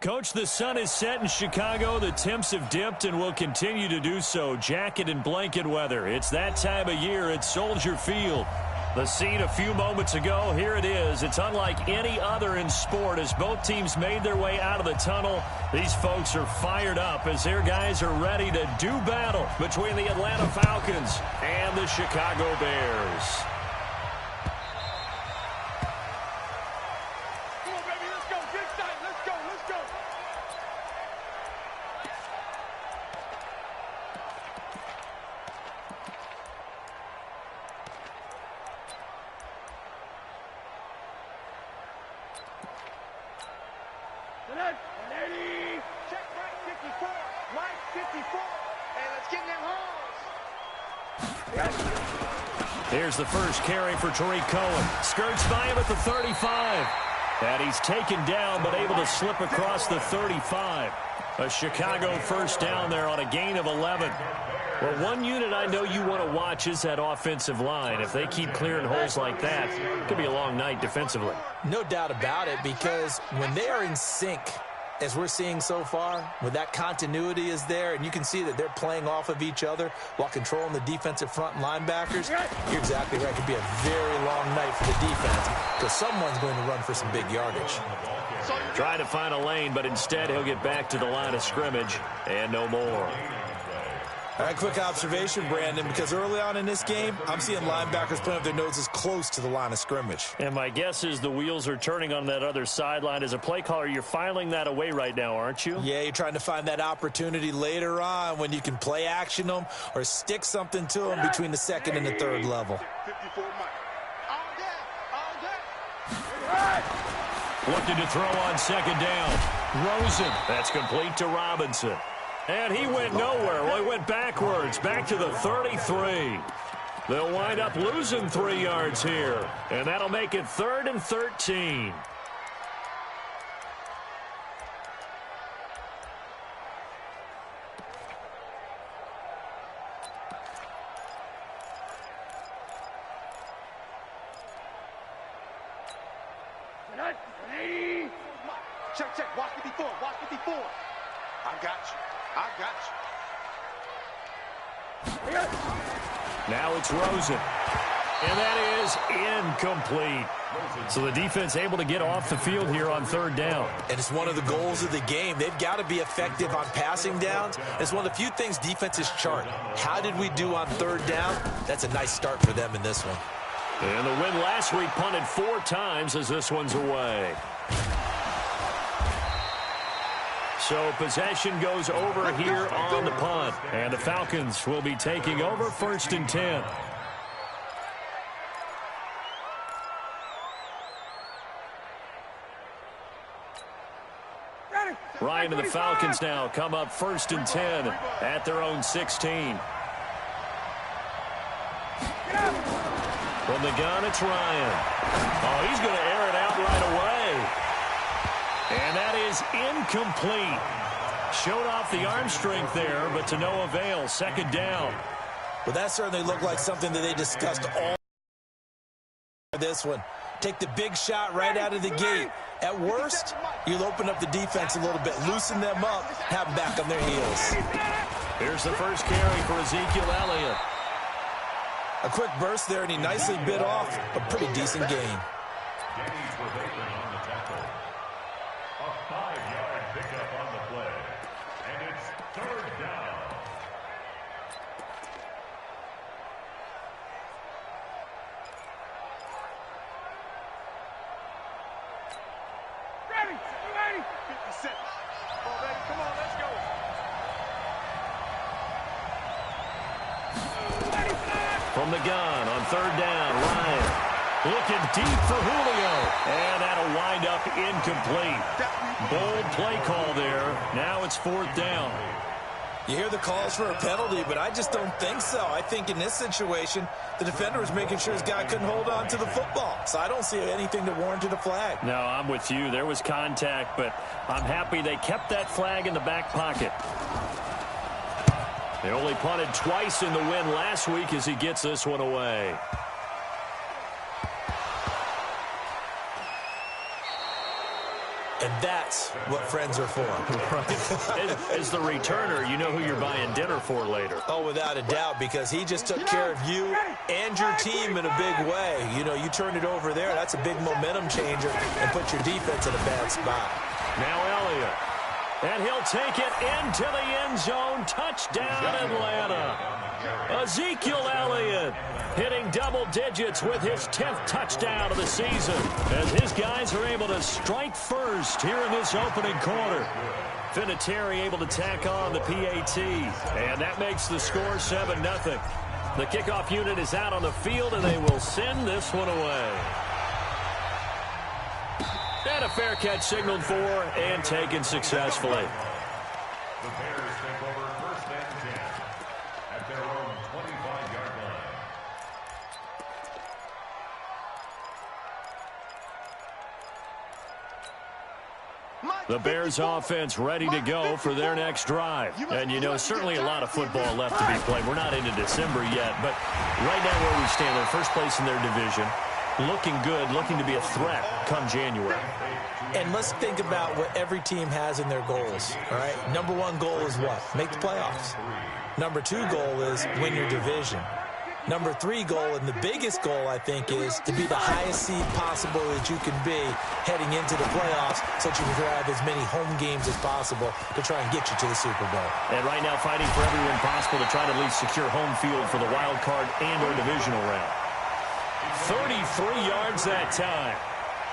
Coach, the sun is set in Chicago. The temps have dipped and will continue to do so. Jacket and blanket weather. It's that time of year at Soldier Field. The scene a few moments ago, here it is. It's unlike any other in sport as both teams made their way out of the tunnel. These folks are fired up as their guys are ready to do battle between the Atlanta Falcons and the Chicago Bears. Here's the first carry for Tariq Cohen. Skirts by him at the 35. And he's taken down but able to slip across the 35. A Chicago first down there on a gain of 11. Well, one unit I know you want to watch is that offensive line. If they keep clearing holes like that, it could be a long night defensively. No doubt about it, because when they are in sync, as we're seeing so far, when that continuity is there, and you can see that they're playing off of each other while controlling the defensive front linebackers, you're exactly right. It could be a very long night for the defense because someone's going to run for some big yardage. Trying to find a lane, but instead he'll get back to the line of scrimmage and no more. All right, quick observation, Brandon, because early on in this game, I'm seeing linebackers putting up their noses close to the line of scrimmage. And my guess is the wheels are turning on that other sideline. As a play caller, you're filing that away right now, aren't you? Yeah, you're trying to find that opportunity later on when you can play action them or stick something to them between the second and the third level. Looking to throw on second down. Rosen. That's complete to Robinson. And he went nowhere. Well, he went backwards, back to the 33. They'll wind up losing 3 yards here, and that'll make it 3rd and 13. Check. Watch 54. I got you. Now it's Rosen. And that is incomplete. So the defense able to get off the field here on 3rd down. And it's one of the goals of the game. They've got to be effective on passing downs. It's one of the few things defenses chart. How did we do on 3rd down? That's a nice start for them in this one. And the win last week punted 4 times as this one's away. So possession goes over here on the punt. And the Falcons will be taking over 1st and 10. Ryan and the Falcons now come up 1st and 10 at their own 16. From the gun, it's Ryan. Oh, he's going to air it out right away. And that is incomplete. Showed off the arm strength there, but to no avail. 2nd down. Well, that certainly looked like something that they discussed all this one. Take the big shot right out of the gate. At worst, you'll open up the defense a little bit, loosen them up, have them back on their heels. Here's the first carry for Ezekiel Elliott. A quick burst there, and he nicely bit off a pretty decent gain. From the gun on 3rd down, Ryan looking deep for Julio. And that'll wind up incomplete. Bold play call there. Now it's 4th down. You hear the calls for a penalty, but I just don't think so. I think in this situation, the defender was making sure his guy couldn't hold on to the football. So I don't see anything that warranted a flag. No, I'm with you. There was contact, but I'm happy they kept that flag in the back pocket. They only punted twice in the win last week as he gets this one away. And that's what friends are for. As the returner, you know who you're buying dinner for later. Oh, without a doubt, because he just took care of you and your team in a big way. You know, you turned it over there. That's a big momentum changer and put your defense in a bad spot. Now Elliott. And he'll take it into the end zone. Touchdown, Atlanta. Ezekiel Elliott hitting double digits with his 10th touchdown of the season as his guys are able to strike first here in this opening quarter. Vinatieri able to tack on the PAT, and that makes the score 7-0. The kickoff unit is out on the field, and they will send this one away. And a fair catch signaled for and taken successfully. The Bears take over first and 10 at their own 25-yard line. The Bears offense ready to go for their next drive. And, you know, certainly a lot of football left to be played. We're not into December yet, but right now where we stand, they're first place in their division. Looking good, looking to be a threat come January. And let's think about what every team has in their goals, all right? Number one goal is what? Make the playoffs. Number two goal is win your division. Number three goal, and the biggest goal, I think, is to be the highest seed possible that you can be heading into the playoffs so that you can have as many home games as possible to try and get you to the Super Bowl. And right now fighting for every win possible to try to at least secure home field for the wild card and or divisional round. 33 yards that time.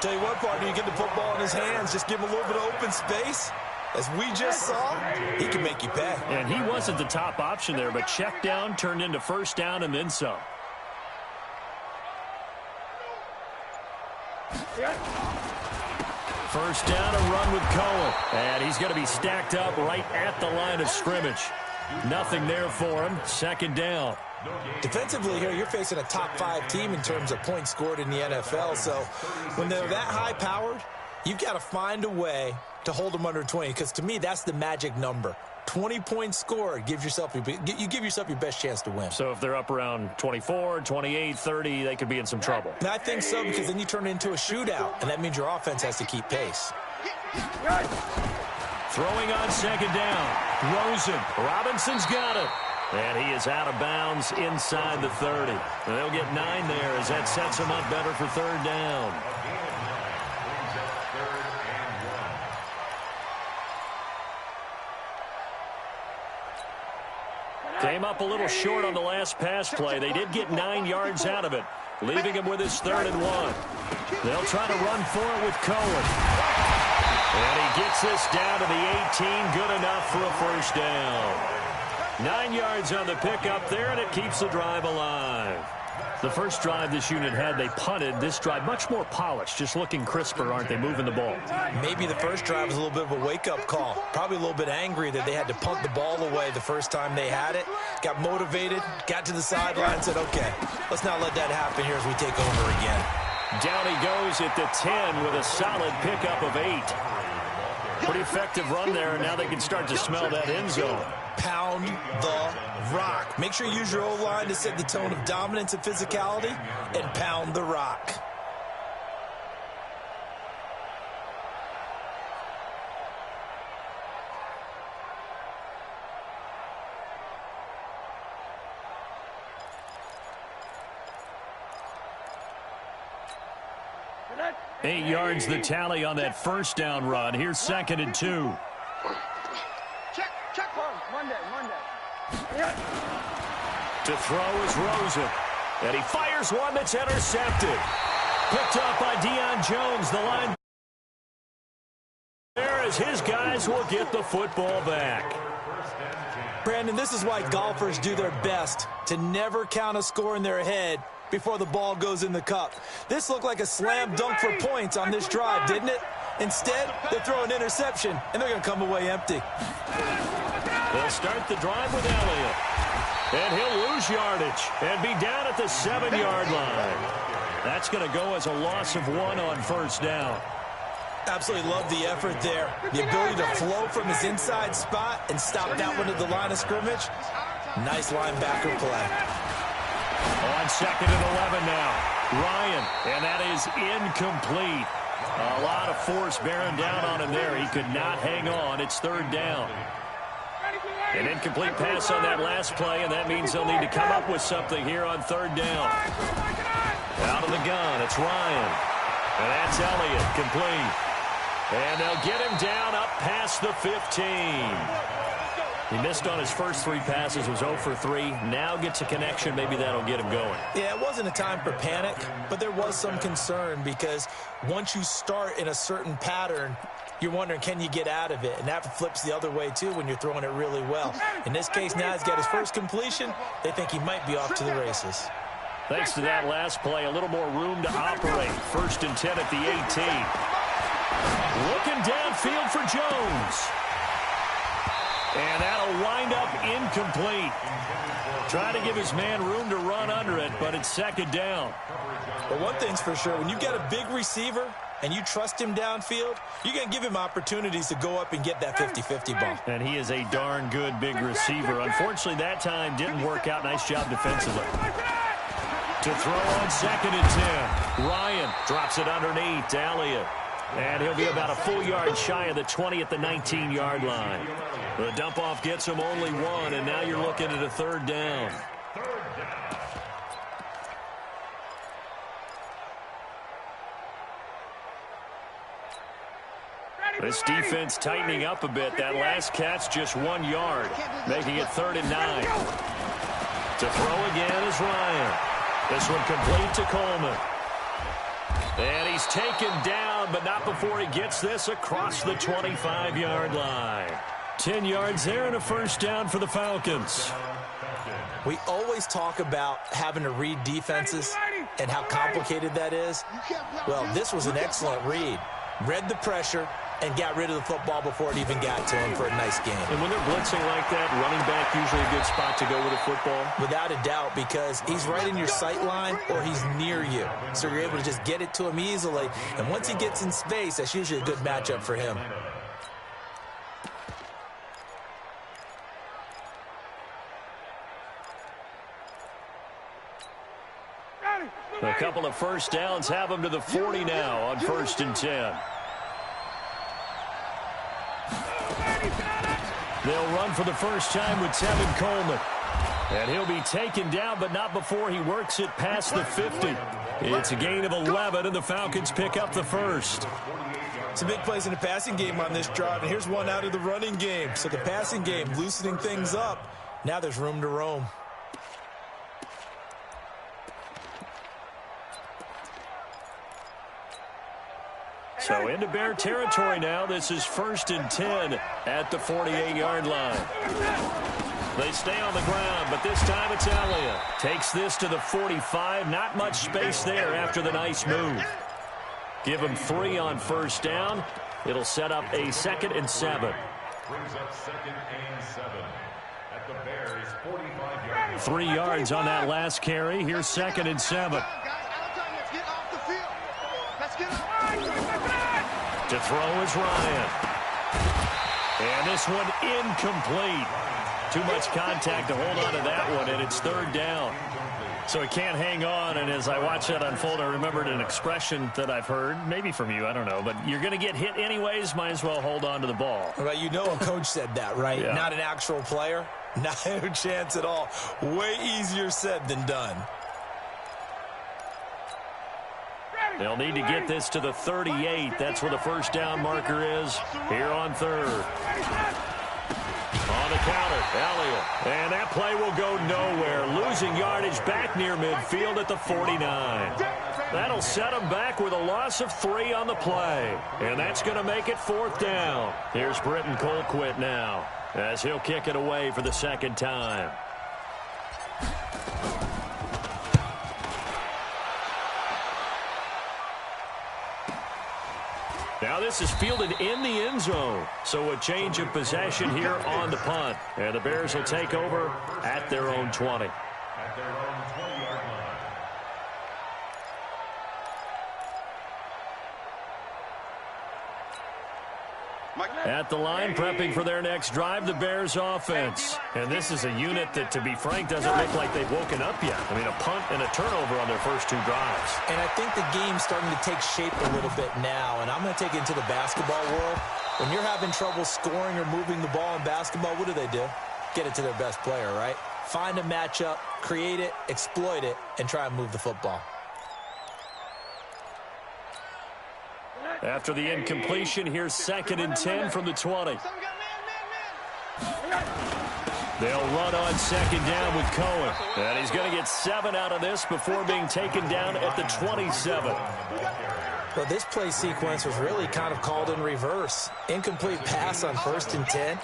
Tell you what, partner, you get the football in his hands, just give him a little bit of open space. As we just saw, he can make you pay. And he wasn't the top option there, but check down turned into first down and then some. First down, a run with Cohen. And he's going to be stacked up right at the line of scrimmage. Nothing there for him. Second down. Defensively here, you're facing a top-5 team in terms of points scored in the NFL. So when they're that high-powered, you've got to find a way to hold them under 20, because to me, that's the magic number. 20 points scored, you give yourself your best chance to win. So if they're up around 24, 28, 30, they could be in some trouble. And I think so, because then you turn it into a shootout, and that means your offense has to keep pace. Throwing on second down. Rosen. Robinson's got it. And he is out of bounds inside the 30. They'll get 9 there as that sets him up better for third down. Came up a little short on the last pass play. They did get 9 yards out of it, leaving him with his 3rd and 1. They'll try to run for it with Cohen. And he gets this down to the 18, good enough for a first down. 9 yards on the pickup there, and it keeps the drive alive. The first drive this unit had, they punted. This drive, much more polished, just looking crisper, aren't they, moving the ball? Maybe the first drive was a little bit of a wake-up call. Probably a little bit angry that they had to punt the ball away the first time they had it. Got motivated, got to the sideline, and said, okay, let's not let that happen here as we take over again. Down he goes at the 10 with a solid pickup of 8. Pretty effective run there, and now they can start to smell that end zone. Pound the rock. Make sure you use your O-line to set the tone of dominance and physicality, and pound the rock. Eight yards the tally on that first down run. Here's 2nd and 2. Check Monday. To throw is Rosen. And he fires one that's intercepted. Picked up by Deion Jones, the line. There as his guys will get the football back. Brandon, this is why golfers do their best to never count a score in their head before the ball goes in the cup. This looked like a slam dunk for points on this drive, didn't it? Instead, they throw an interception, and they're going to come away empty. They'll start the drive with Elliott. And he'll lose yardage and be down at the 7-yard line. That's going to go as a loss of 1 on first down. Absolutely love the effort there. The ability to flow from his inside spot and stop that one at the line of scrimmage. Nice linebacker play. On 2nd and 11 now. Ryan, and that is incomplete. A lot of force bearing down on him there. He could not hang on. It's third down. An incomplete pass on that last play, and that means they'll need to come up with something here on third down. Out of the gun, it's Ryan. And that's Elliott, complete. And they'll get him down up past the 15. He missed on his first 3 passes, was 0 for 3. Now gets a connection. Maybe that'll get him going. Yeah, it wasn't a time for panic, but there was some concern because once you start in a certain pattern, you're wondering, can you get out of it? And that flips the other way, too, when you're throwing it really well. In this case, now he's got his first completion. They think he might be off to the races. Thanks to that last play, a little more room to operate. 1st and 10 at the 18. Looking downfield for Jones. And that'll wind up incomplete. Trying to give his man room to run under it, but it's second down. But one thing's for sure, when you've got a big receiver and you trust him downfield, you're going to give him opportunities to go up and get that 50-50 ball. And he is a darn good big receiver. Unfortunately, that time didn't work out. Nice job defensively. To throw on 2nd and 10. Ryan drops it underneath to Elliott. And he'll be about a full yard shy of the 20 at the 19-yard line. The dump-off gets him only 1, and now you're looking at a third down. This defense tightening up a bit. That last catch just 1 yard, making it 3rd and 9. To throw again is Ryan. This one complete to Coleman. And he's taken down, but not before he gets this across the 25-yard line. 10 yards there and a first down for the Falcons. We always talk about having to read defenses and how complicated that is. Well, this was an excellent read. Read the pressure and got rid of the football before it even got to him for a nice game. And when they're blitzing like that, running back usually a good spot to go with a football? Without a doubt, because he's right in your sight line or he's near you. So you're able to just get it to him easily. And once he gets in space, that's usually a good matchup for him. A couple of first downs have him to the 40 now on 1st and 10. They'll run for the first time with Tevin Coleman. And he'll be taken down, but not before he works it past the 50. It's a gain of 11, and the Falcons pick up the first. Some big plays in the passing game on this drive, and here's one out of the running game. So the passing game loosening things up. Now there's room to roam. So into Bear territory now. This is 1st and 10 at the 48-yard line. They stay on the ground, but this time it's Elliott. Takes this to the 45. Not much space there after the nice move. Give him 3 on first down. It'll set up a 2nd and 7. Brings up 2nd and 7 at the Bears' 45-yard. 3 yards on that last carry. Here's 2nd and 7. To throw is Ryan. And this one incomplete. Too much contact to hold on to that one, and it's 3rd down. So he can't hang on, and as I watch that unfold, I remembered an expression that I've heard, maybe from you, I don't know, but you're going to get hit anyways, might as well hold on to the ball. Well, you know a coach said that, right? Yeah. Not an actual player. No chance at all. Way easier said than done. They'll need to get this to the 38. That's where the first down marker is here on 3rd. On the counter, Elliott. And that play will go nowhere. Losing yardage back near midfield at the 49. That'll set them back with a loss of 3 on the play. And that's going to make it 4th down. Here's Britton Colquitt now as he'll kick it away for the 2nd time. Now this is fielded in the end zone. So a change of possession here on the punt. And the Bears will take over at their own 20. At their own 20-yard line. At the line, prepping for their next drive, the Bears offense. And this is a unit that, to be frank, doesn't look like they've woken up yet. I mean, a punt and a turnover on their first 2 drives. And I think the game's starting to take shape a little bit now. And I'm going to take it into the basketball world. When you're having trouble scoring or moving the ball in basketball, what do? Get it to their best player, right? Find a matchup, create it, exploit it, and try and move the football. After the incompletion, here's 2nd and 10 from the 20. They'll run on 2nd down with Cohen. And he's going to get 7 out of this before being taken down at the 27. Well, this play sequence was really kind of called in reverse. Incomplete pass on 1st and 10.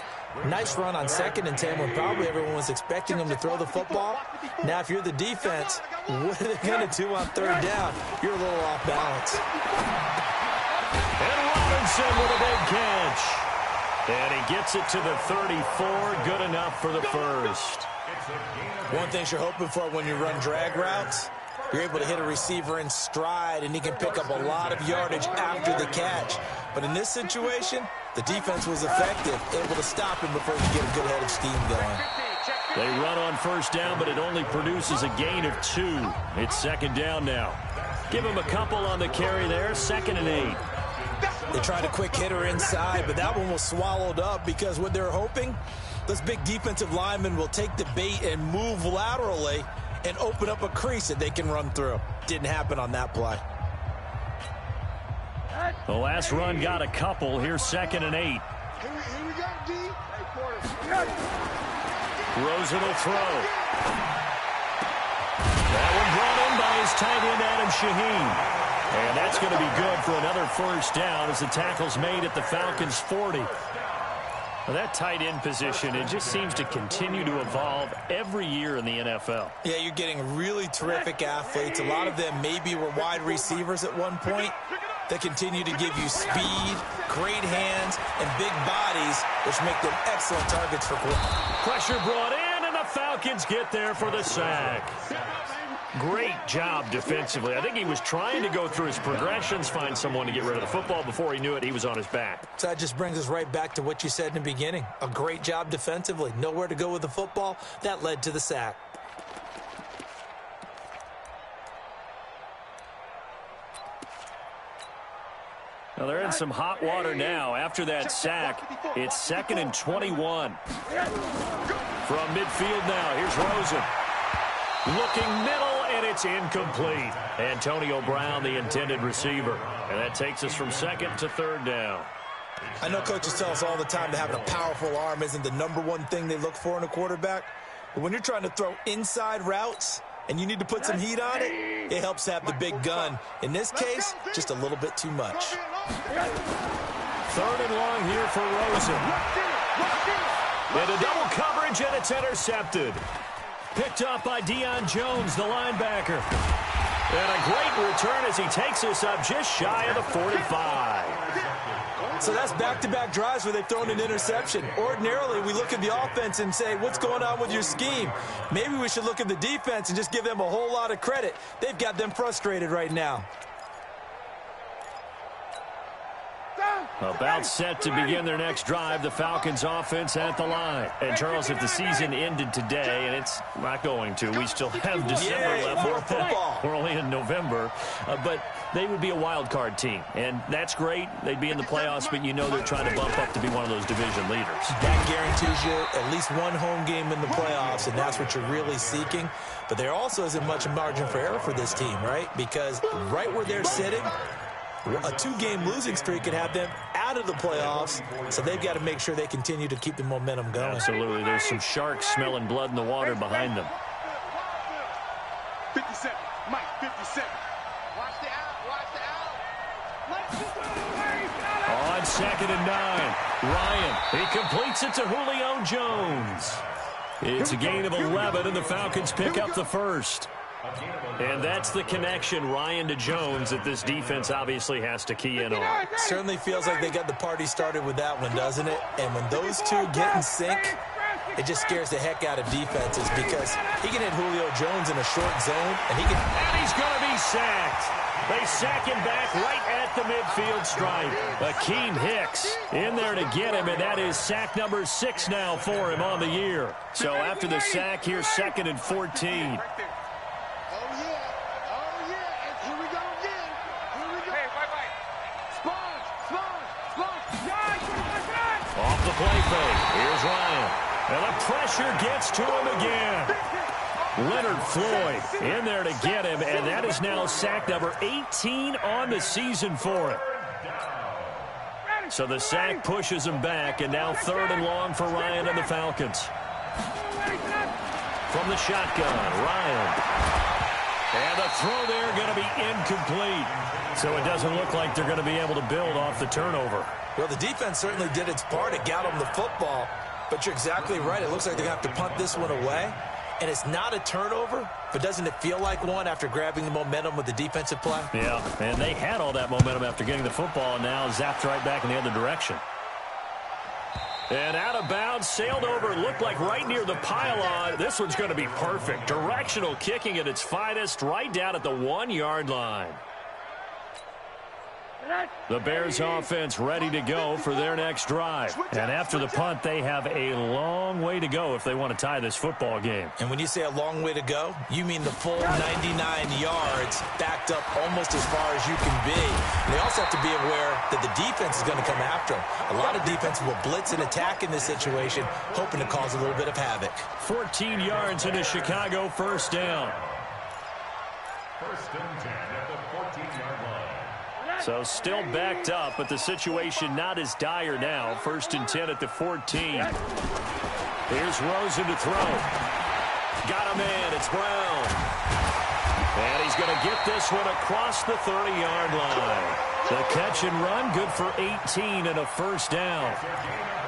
Nice run on 2nd and 10 when probably everyone was expecting him to throw the football. Now, if you're the defense, what are they going to do on 3rd down? You're a little off balance. And Robinson with a big catch. And he gets it to the 34. Good enough for the first. One thing you're hoping for when you run drag routes, you're able to hit a receiver in stride, and he can pick up a lot of yardage after the catch. But in this situation, the defense was effective, able to stop him before he could get a good head of steam going. They run on 1st down, but it only produces a gain of 2. It's 2nd down now. Give him a couple on the carry there, 2nd and 8. They tried a quick hitter inside, but that one was swallowed up because what they're hoping, those big defensive linemen will take the bait and move laterally and open up a crease that they can run through. Didn't happen on that play. The last run got a couple. Here's 2nd and 8. Here we go, D. Rosen will throw. That one brought in by his tight end, Adam Shaheen. And that's going to be good for another 1st down as the tackle's made at the Falcons' 40. Well, that tight end position, it just seems to continue to evolve every year in the NFL. Yeah, you're getting really terrific athletes. A lot of them maybe were wide receivers at one point. They continue to give you speed, great hands, and big bodies, which make them excellent targets for quarterbacks. Pressure brought in, and the Falcons get there for the sack. Great job defensively. I think he was trying to go through his progressions, find someone to get rid of the football. Before he knew it, he was on his back. So that just brings us right back to what you said in the beginning. A great job defensively. Nowhere to go with the football. That led to the sack. Now they're in some hot water now. After that sack, it's 2nd and 21. From midfield now, here's Rosen. Looking middle, and it's incomplete. Antonio Brown, the intended receiver. And that takes us from 2nd to 3rd down. I know coaches tell us all the time that having a powerful arm isn't the #1 thing they look for in a quarterback. But when you're trying to throw inside routes and you need to put some heat on it, it helps to have the big gun. In this case, just a little bit too much. 3rd and long here for Rosen. And a double coverage, and it's intercepted. Picked up by Deion Jones, the linebacker. And a great return as he takes us up just shy of the 45. So that's back-to-back drives where they've thrown an interception. Ordinarily, we look at the offense and say, what's going on with your scheme? Maybe we should look at the defense and just give them a whole lot of credit. They've got them frustrated right now. About set to begin their next drive, the Falcons offense at the line. And, Charles, if the season ended today, and it's not going to, we still have December left. More football. We're only in November. But they would be a wild card team. And that's great. They'd be in the playoffs, but you know they're trying to bump up to be one of those division leaders. That guarantees you at least one home game in the playoffs, and that's what you're really seeking. But there also isn't much margin for error for this team, right? Because right where they're sitting, a 2-game losing streak could have them out of the playoffs, so they've got to make sure they continue to keep the momentum going. Absolutely. There's some sharks smelling blood in the water behind them. 57. Mike, 57. Watch the out. On 2nd and 9, Ryan, he completes it to Julio Jones. It's a gain of 11, and the Falcons pick up the first. And that's the connection, Ryan to Jones, that this defense obviously has to key in on. Certainly feels like they got the party started with that one, doesn't it? And when those two get in sync, it just scares the heck out of defenses because he can hit Julio Jones in a short zone, and he's going to be sacked. They sack him back right at the midfield stripe. Akeem Hicks in there to get him, and that is sack number 6 now for him on the year. So after the sack, here's 2nd and 14. Off the play fake. Here's Ryan. And the pressure gets to him again. Leonard Floyd in there to get him, and that is now sack number 18 on the season for him. So the sack pushes him back, and now 3rd and long for Ryan and the Falcons. From the shotgun, Ryan. And the throw there going to be incomplete. So it doesn't look like they're going to be able to build off the turnover. Well, the defense certainly did its part. It got them the football. But you're exactly right. It looks like they're going to have to punt this one away. And it's not a turnover, but doesn't it feel like one after grabbing the momentum with the defensive play? Yeah, and they had all that momentum after getting the football, and now zapped right back in the other direction. And out of bounds, sailed over, looked like right near the pylon. This one's going to be perfect. Directional kicking at its finest, right down at the 1-yard line. The Bears offense ready to go for their next drive. And after the punt, they have a long way to go if they want to tie this football game. And when you say a long way to go, you mean the full 99 yards backed up almost as far as you can be. And they also have to be aware that the defense is going to come after them. A lot of defense will blitz and attack in this situation, hoping to cause a little bit of havoc. 14 yards into Chicago, 1st down. 1st and 10 at the 14-yard line. So still backed up, but the situation not as dire now. 1st and 10 at the 14. Here's Rosen to throw. Got a man. It's Brown. And he's going to get this one across the 30-yard line. The catch and run, good for 18 and a 1st down.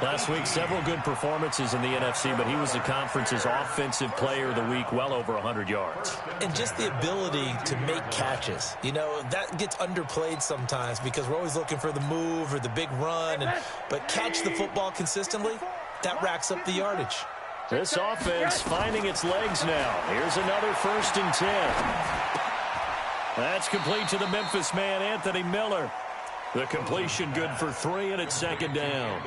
Last week, several good performances in the NFC, but he was the conference's offensive player of the week, well over 100 yards. And just the ability to make catches. You know, that gets underplayed sometimes because we're always looking for the move or the big run. But catch the football consistently, that racks up the yardage. This offense finding its legs now. Here's another 1st and 10. That's complete to the Memphis man, Anthony Miller. The completion good for 3, and it's 2nd down.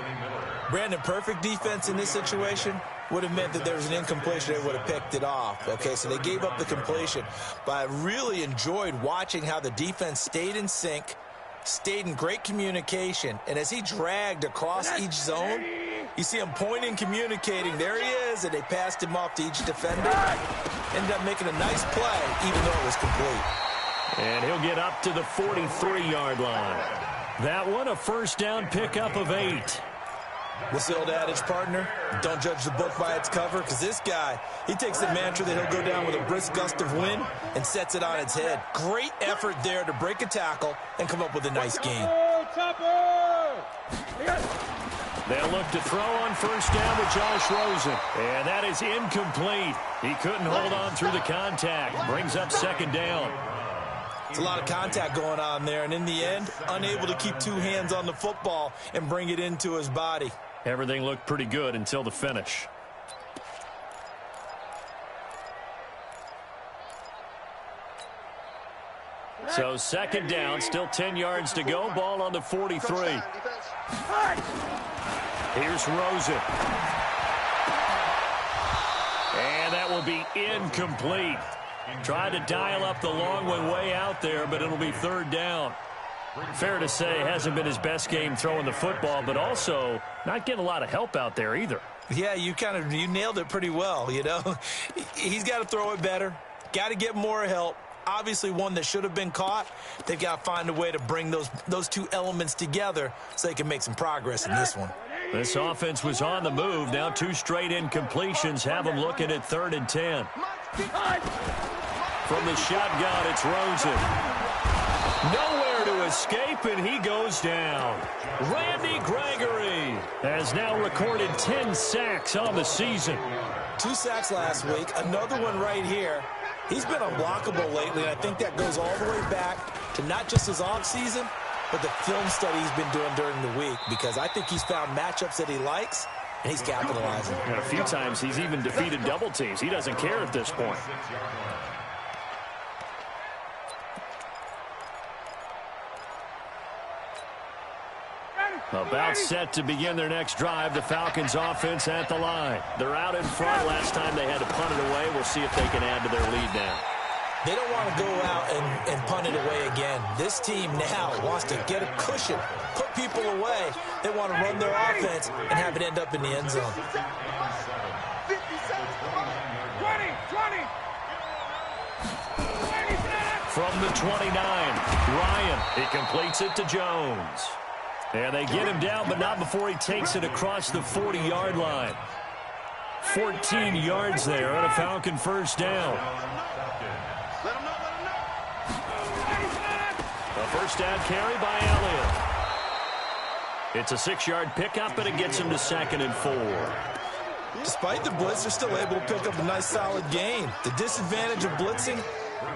Brandon, perfect defense in this situation would have meant that there was an incompletion. They would have picked it off. Okay, so they gave up the completion. But I really enjoyed watching how the defense stayed in sync, stayed in great communication, and as he dragged across each zone, you see him pointing, communicating. There he is, and they passed him off to each defender. Ended up making a nice play, even though it was complete. And he'll get up to the 43-yard line. That one, a 1st down pickup of 8. What's the old adage, partner? Don't judge the book by its cover, because this guy, he takes the mantra that he'll go down with a brisk gust of wind and sets it on its head. Great effort there to break a tackle and come up with a nice gain. They'll look to throw on 1st down with Josh Rosen. And that is incomplete. He couldn't hold on through the contact. Brings up 2nd down. It's a lot of contact going on there, and in the end, unable to keep 2 hands on the football and bring it into his body. Everything looked pretty good until the finish. So 2nd down, still 10 yards to go. Ball on the 43. Here's Rosen. And that will be incomplete. Tried to dial up the long way out there, but it'll be 3rd down. Fair to say, hasn't been his best game throwing the football, but also not getting a lot of help out there either. Yeah, you nailed it pretty well, you know. He's got to throw it better. Got to get more help. Obviously one that should have been caught. They've got to find a way to bring those 2 elements together so they can make some progress in this one. This offense was on the move. Now 2 straight incompletions have them looking at 3rd and 10. From the shotgun, it's Rosen. Nowhere to escape, and he goes down. Randy Gregory has now recorded 10 sacks on the season. 2 sacks last week, another one right here. He's been unblockable lately, and I think that goes all the way back to not just his offseason, but the film study he's been doing during the week, because I think he's found matchups that he likes, and he's capitalizing. And a few times he's even defeated double teams. He doesn't care at this point. About set to begin their next drive. The Falcons offense at the line. They're out in front. Last time they had to punt it away. We'll see if they can add to their lead now. They don't want to go out and punt it away again. This team now wants to get a cushion, put people away. They want to run their offense and have it end up in the end zone. 50 seconds. 20. From the 29, Ryan. He completes it to Jones. And they get him down, but not before he takes it across the 40-yard line. 14 yards there on a Falcon first down. A first down carry by Elliott. It's a 6-yard pickup, and it gets him to 2nd and 4. Despite the blitz, they're still able to pick up a nice, solid gain. The disadvantage of blitzing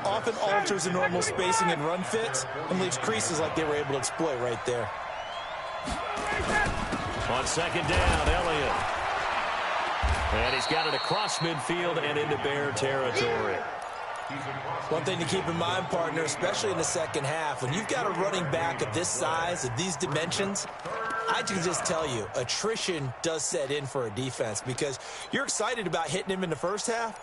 often alters the normal spacing and run fits and leaves creases like they were able to exploit right there. On 2nd down, Elliott. And he's got it across midfield and into Bear territory. One thing to keep in mind, partner, especially in the second half, when you've got a running back of this size, of these dimensions, I can just tell you, attrition does set in for a defense because you're excited about hitting him in the first half,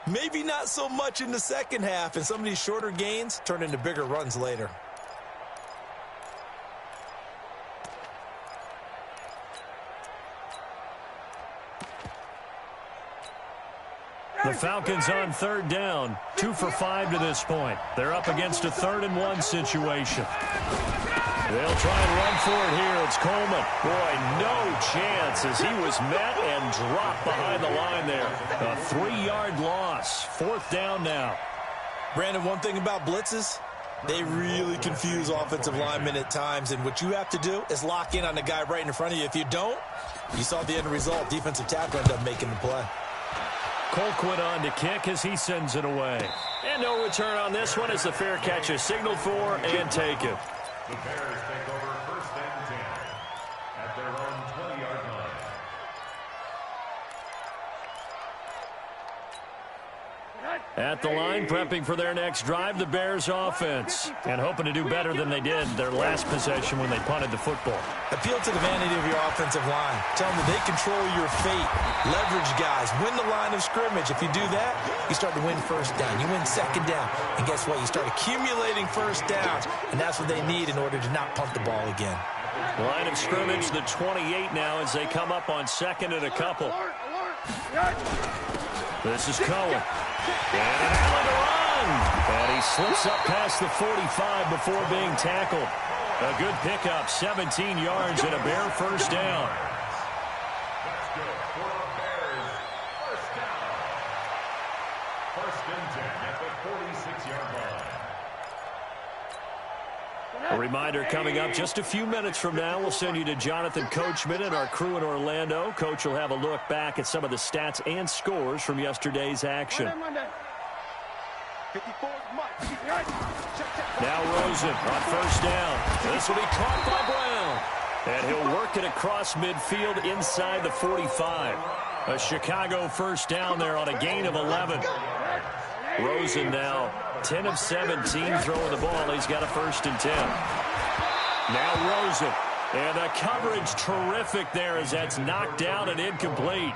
maybe not so much in the second half, and some of these shorter gains turn into bigger runs later. The Falcons on 3rd down, 2 for 5 to this point. They're up against a 3rd and 1 situation. They'll try and run for it here. It's Coleman. Boy, no chance as he was met and dropped behind the line there. A 3-yard loss. 4th down now. Brandon, one thing about blitzes, they really confuse offensive linemen at times, and what you have to do is lock in on the guy right in front of you. If you don't, you saw the end result. Defensive tackle ended up making the play. Colquitt on to kick as he sends it away. And no return on this one as the fair catch is signaled for and taken. The Bears take over 1st and 10 at their own 20-yard line. At the line, prepping for their next drive, the Bears offense. And hoping to do better than they did their last possession when they punted the football. Appeal to the vanity of your offensive line. Tell them that they control your fate. Leverage guys. Win the line of scrimmage. If you do that, you start to win first down. You win 2nd down. And guess what? You start accumulating first downs. And that's what they need in order to not punt the ball again. Line of scrimmage, the 28 now as they come up on 2nd and a couple. This is Cohen. And an Allen to run. And he slips up past the 45 before being tackled. A good pickup, 17 yards and a Bear first down. That's good for the Bears. First down. 1st and 10 at the 46-yard line. A reminder coming up just a few minutes from now. We'll send you to Jonathan Coachman and our crew in Orlando. Coach will have a look back at some of the stats and scores from yesterday's action. Now Rosen on first down. This will be caught by Brown. And he'll work it across midfield inside the 45. A Chicago first down there on a gain of 11. Rosen now 10 of 17 throwing the ball. He's got a 1st and 10. Now Rosen. And the coverage terrific there as that's knocked down and incomplete.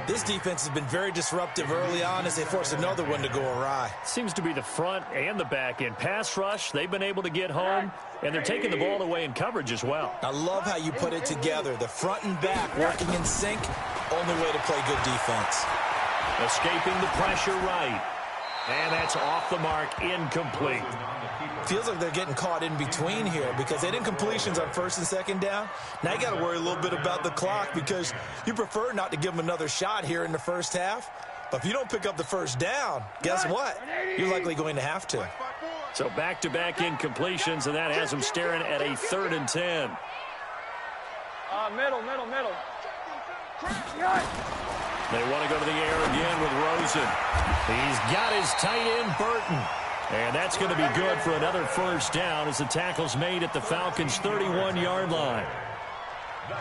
This defense has been very disruptive early on as they force another one to go awry. Seems to be the front and the back end. Pass rush, they've been able to get home, and they're taking the ball away in coverage as well. I love how you put it together. The front and back working in sync, only way to play good defense. Escaping the pressure right. And that's off the mark, incomplete. Feels like they're getting caught in between here because they didn't completions on 1st and 2nd down. Now you got to worry a little bit about the clock because you prefer not to give them another shot here in the first half. But if you don't pick up the first down, guess what? You're likely going to have to. So back-to-back incompletions, and that has them staring at a 3rd and 10. Middle. They want to go to the air again with Rosen. He's got his tight end, Burton. And that's going to be good for another first down as the tackle's made at the Falcons' 31-yard line.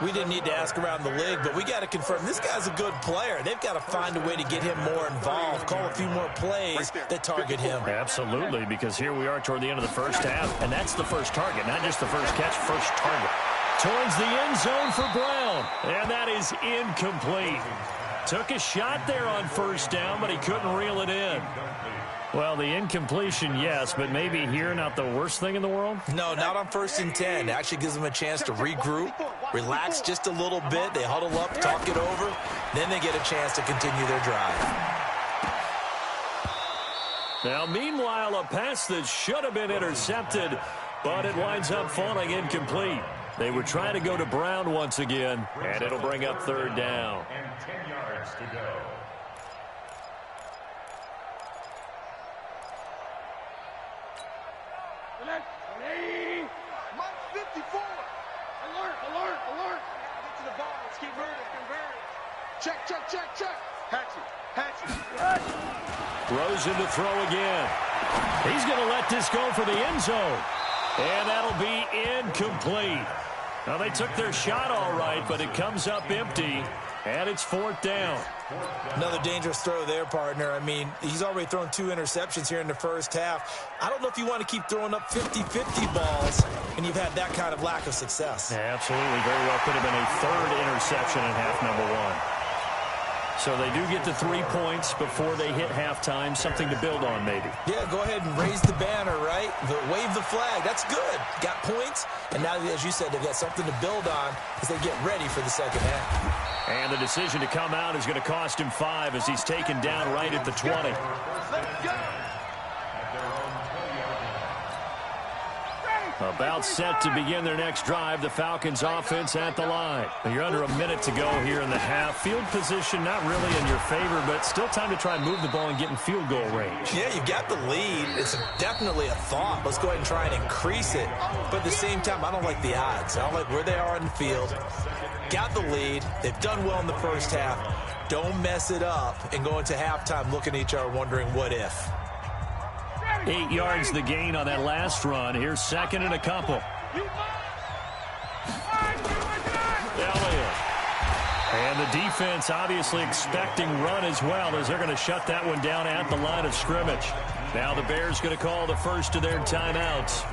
We didn't need to ask around the league, but we got to confirm this guy's a good player. They've got to find a way to get him more involved, call a few more plays that target him. Absolutely, because here we are toward the end of the first half, and that's the first target, not just the first catch, first target. Towards the end zone for Brown. And that is incomplete. Took a shot there on first down, but he couldn't reel it in. Well, the incompletion, yes, but maybe here not the worst thing in the world? No, not on 1st and 10. It actually gives them a chance to regroup, relax just a little bit. They huddle up, talk it over. Then they get a chance to continue their drive. Now, meanwhile, a pass that should have been intercepted, but it winds up falling incomplete. They were trying to go to Brown once again, and it'll bring up 3rd down. And 10 yards to go. Mike 54. Alert, alert, alert. Get to the ball. Let's convert it. Check, check, check, check. Hatchet. Rosen to throw again. He's going to let this go for the end zone. And that'll be incomplete. Now, they took their shot all right, but it comes up empty, and it's 4th down. Another dangerous throw there, partner. I mean, he's already thrown 2 interceptions here in the first half. I don't know if you want to keep throwing up 50-50 balls, and you've had that kind of lack of success. Yeah, absolutely. Very well could have been a 3rd interception in half number 1. So they do get the 3 points before they hit halftime. Something to build on, maybe. Yeah, go ahead and raise the banner, right? Wave the flag. That's good. Got points, and now, as you said, they've got something to build on as they get ready for the second half. And the decision to come out is going to cost him 5 as he's taken down right at the 20. Let's go. About set to begin their next drive, the Falcons offense at the line. You're under a minute to go here in the half. Field position not really in your favor, but still time to try and move the ball and get in field goal range. Yeah, you've got the lead. It's definitely a thought. Let's go ahead and try and increase it. But at the same time, I don't like the odds. I don't like where they are in the field. Got the lead. They've done well in the first half. Don't mess it up and go into halftime looking at each other wondering what if. 8 yards the gain on that last run. Here's 2nd and a couple. Elliott. And the defense obviously expecting run as well as they're going to shut that one down at the line of scrimmage. Now the Bears going to call the first of their timeouts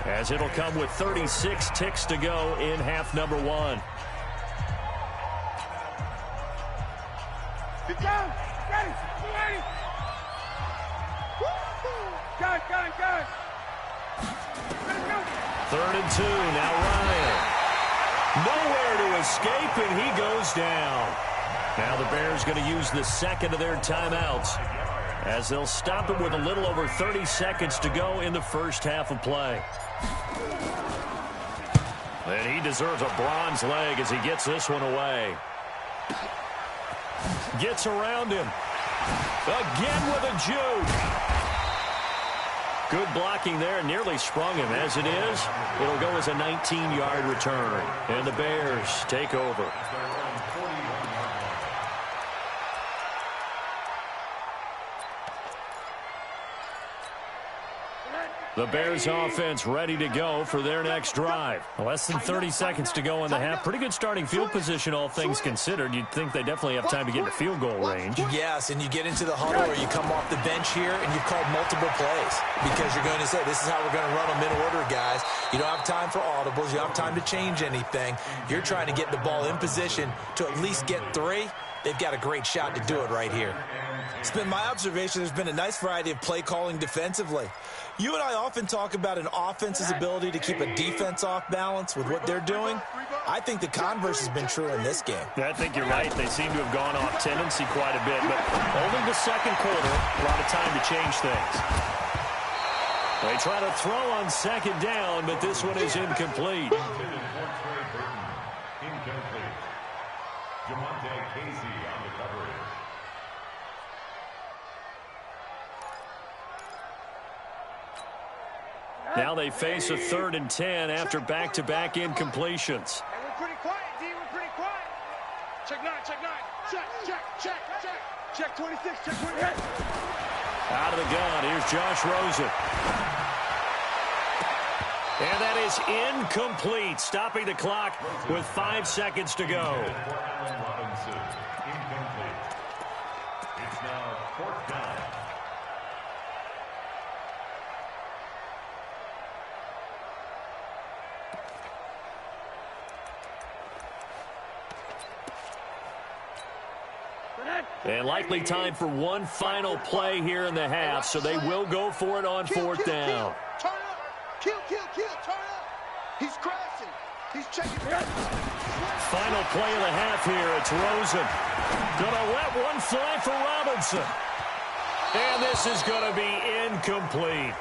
as it'll come with 36 ticks to go in half number 1. Get down. Ready. Ready. Gun. 3rd and 2. Now Ryan. Nowhere to escape, and he goes down. Now the Bears going to use the 2nd of their timeouts as they'll stop it with a little over 30 seconds to go in the first half of play. And he deserves a bronze leg as he gets this one away. Gets around him. Again with a juke. Good blocking there, nearly sprung him. As it is, it'll go as a 19-yard return. And the Bears take over. The Bears offense ready to go for their next drive. Less than 30 seconds to go in the half. Pretty good starting field position, all things considered. You'd think they definitely have time to get into field goal range. Yes, and you get into the huddle or you come off the bench here and you've called multiple plays because you're going to say, this is how we're going to run them in order, guys. You don't have time for audibles. You don't have time to change anything. You're trying to get the ball in position to at least get 3. They've got a great shot to do it right here. It's been my observation there's been a nice variety of play calling defensively. You and I often talk about an offense's ability to keep a defense off balance with what they're doing. I think the converse has been true in this game. I think you're right. They seem to have gone off tendency quite a bit, but only the second quarter, a lot of time to change things. They try to throw on 2nd down, but this one is incomplete. Incomplete. Jamonte Casey on the coverage. Now they face a 3rd and 10 after back-to-back incompletions. Hey, we're pretty quiet, D. We're pretty quiet. Check 9. Check 26. Check 28. Out of the gun, here's Josh Rosen. And that is incomplete, stopping the clock with 5 seconds to go. Allen Robinson, incomplete. It's now 4th down. And likely time for one final play here in the half, so they will go for it on fourth down. Turn up. Kill. Turn up. He's crashing. He's checking. Final play of the half here. It's Rosen. Gonna let one fly for Robinson. And this is going to be incomplete.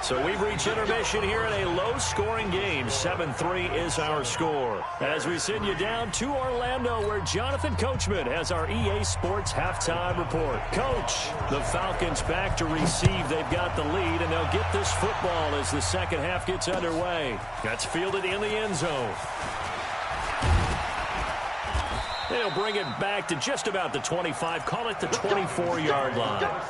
So we've reached intermission here in a low-scoring game. 7-3 is our score. As we send you down to Orlando, where Jonathan Coachman has our EA Sports halftime report. Coach, the Falcons back to receive. They've got the lead, and they'll get this football as the second half gets underway. That's fielded in the end zone. They'll bring it back to just about the 25. Call it the 24-yard line.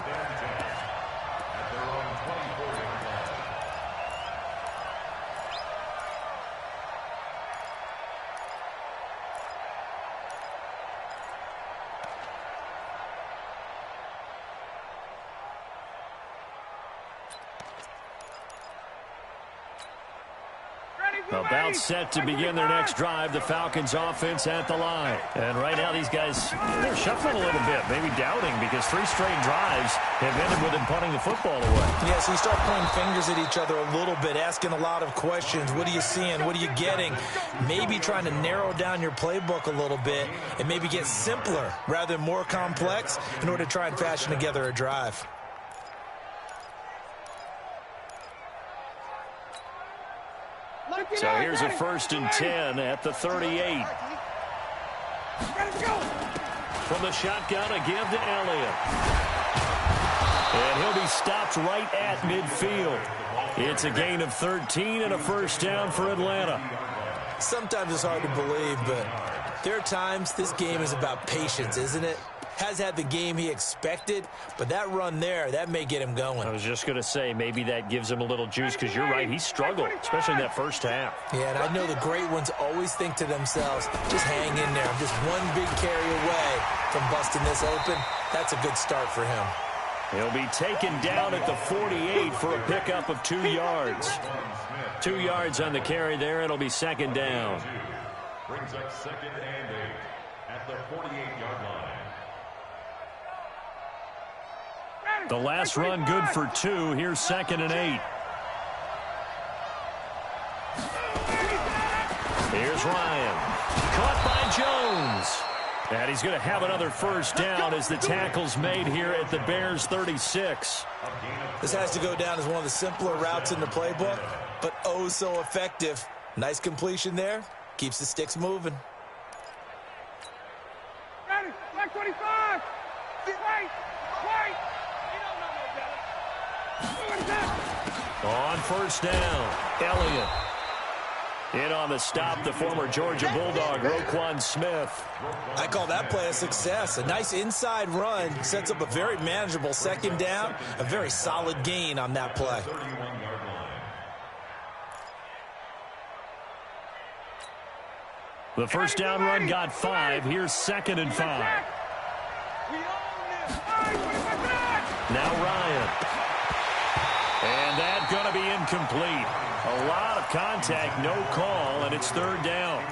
About set to begin their next drive, the Falcons offense at the line. And right now these guys, they're shuffling a little bit, maybe doubting, because 3 straight drives have ended with them punting the football away. Yeah, so you start pointing fingers at each other a little bit, asking a lot of questions. What are you seeing? What are you getting? Maybe trying to narrow down your playbook a little bit and maybe get simpler rather than more complex in order to try and fashion together a drive. So here's a 1st and 10 at the 38. From the shotgun, a give to Elliott. And he'll be stopped right at midfield. It's a gain of 13 and a 1st down for Atlanta. Sometimes it's hard to believe, but there are times this game is about patience, isn't it? Has had the game he expected, but that run there, that may get him going. I was just going to say, maybe that gives him a little juice, because you're right, he struggled, especially in that first half. Yeah, and I know the great ones always think to themselves, just hang in there. I'm just one big carry away from busting this open. That's a good start for him. He'll be taken down at the 48 for a pickup of 2 yards. 2 yards on the carry there. It'll be 2nd down. Brings up 2nd and 8 at the 48-yard line. The last run good for 2. Here's 2nd and 8. Here's Ryan. Caught by Jones. And he's going to have another 1st down as the tackle's made here at the Bears 36. This has to go down as one of the simpler routes in the playbook, but oh so effective. Nice completion there. Keeps the sticks moving. Ready, black 25. Wait. On 1st down, Elliott. In on the stop, the former Georgia Bulldog, Roquan Smith. I call that play a success. A nice inside run sets up a very manageable 2nd down. A very solid gain on that play. The 1st down run got 5. Here's 2nd and 5. Now Ryan. And that's going to be incomplete. A lot of contact, no call, and it's 3rd down.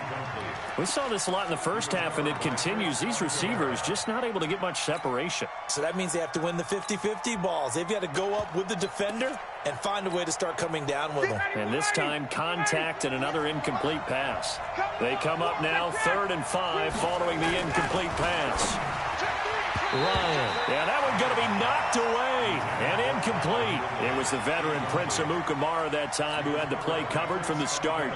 We saw this a lot in the first half, and it continues. These receivers just not able to get much separation. So that means they have to win the 50-50 balls. They've got to go up with the defender and find a way to start coming down with them. And this time, contact and another incomplete pass. They come up now, 3rd and 5, following the incomplete pass. Ryan. Yeah, that one going to be knocked away and incomplete. It was the veteran Prince Amukamara that time who had the play covered from the start.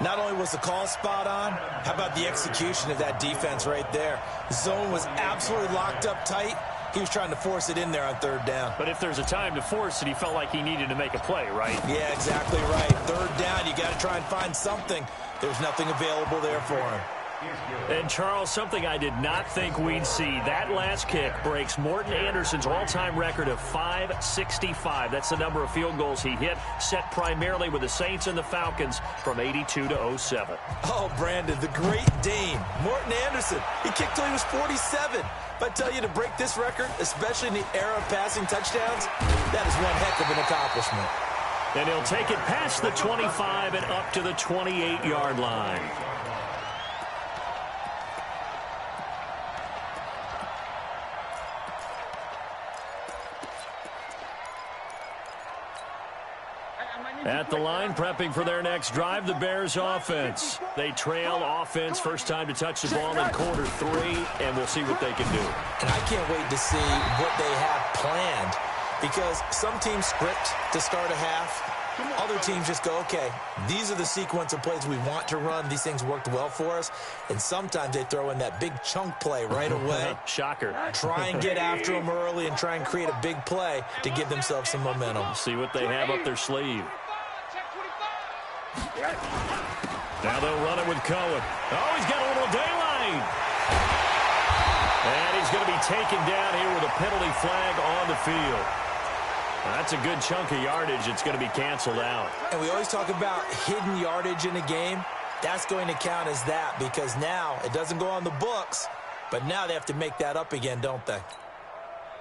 Not only was the call spot on, how about the execution of that defense right there? Zone was absolutely locked up tight. He was trying to force it in there on 3rd down. But if there's a time to force it, he felt like he needed to make a play, right? Yeah, exactly right. 3rd down, you got to try and find something. There's nothing available there for him. And, Charles, something I did not think we'd see. That last kick breaks Morton Anderson's all-time record of 565. That's the number of field goals he hit, set primarily with the Saints and the Falcons from 82 to 07. Oh, Brandon, the great Dane, Morton Anderson. He kicked till he was 47. If I tell you to break this record, especially in the era of passing touchdowns, that is one heck of an accomplishment. And he'll take it past the 25 and up to the 28-yard line. At the line, prepping for their next drive, the Bears offense. They trail offense, first time to touch the ball in quarter 3, and we'll see what they can do. And I can't wait to see what they have planned, because some teams script to start a half. Other teams just go, okay, these are the sequence of plays we want to run. These things worked well for us. And sometimes they throw in that big chunk play right away. Shocker. Try and get after them early and try and create a big play to give themselves some momentum. See what they have up their sleeve. Now they'll run it with Cohen. Oh, he's got a little daylight. And he's going to be taken down here with a penalty flag on the field. That's a good chunk of yardage. It's going to be canceled out. And we always talk about hidden yardage in a game. That's going to count as that, because now it doesn't go on the books, but now they have to make that up again, don't they?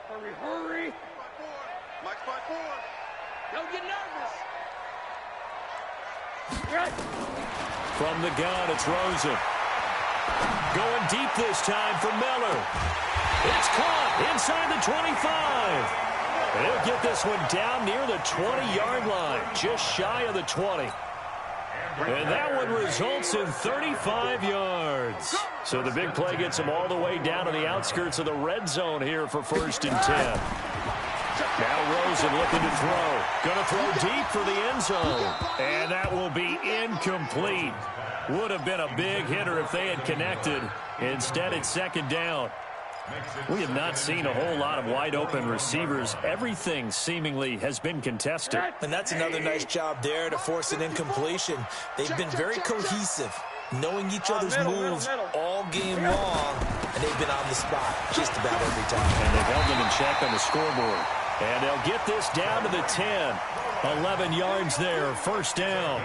Hurry, hurry. Mike 5-4. Don't get nervous. From the gun, it's Rosen. Going deep this time for Miller. It's caught inside the 25. They'll get this one down near the 20-yard line, just shy of the 20. And that one results in 35 yards. So the big play gets them all the way down to the outskirts of the red zone here for 1st and 10. Now Rosen looking to throw. Going to throw deep for the end zone. And that will be incomplete. Would have been a big hitter if they had connected. Instead, it's 2nd down. We have not seen a whole lot of wide-open receivers. Everything seemingly has been contested. And that's another nice job there to force an incompletion. They've been very cohesive, knowing each other's moves all game long, and they've been on the spot just about every time. And they've held them in check on the scoreboard. And they'll get this down to the 10. 11 yards there, 1st down.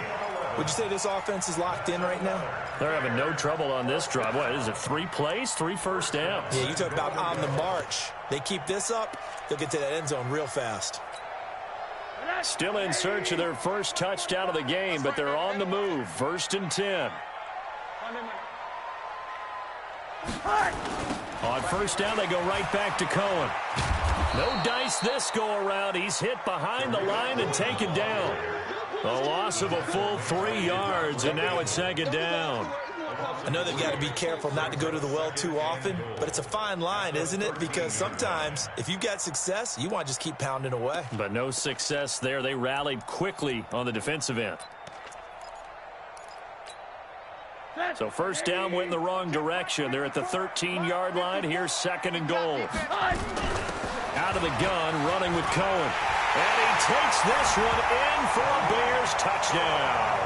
Would you say this offense is locked in right now? They're having no trouble on this drive. What is it, 3 plays, 3 first downs? Yeah, you talk about on the march. They keep this up, they'll get to that end zone real fast. Still in search of their first touchdown of the game, but they're on the move. 1st and 10. On 1st down, they go right back to Cohen. No dice this go around. He's hit behind the line and taken down. A loss of a full 3 yards, and now it's 2nd down. I know they've got to be careful not to go to the well too often, but it's a fine line, isn't it? Because sometimes, if you've got success, you want to just keep pounding away. But no success there. They rallied quickly on the defensive end. So 1st down went in the wrong direction. They're at the 13-yard line. Here's 2nd and goal. Out of the gun, running with Cohen. And he takes this one in for a Bears touchdown.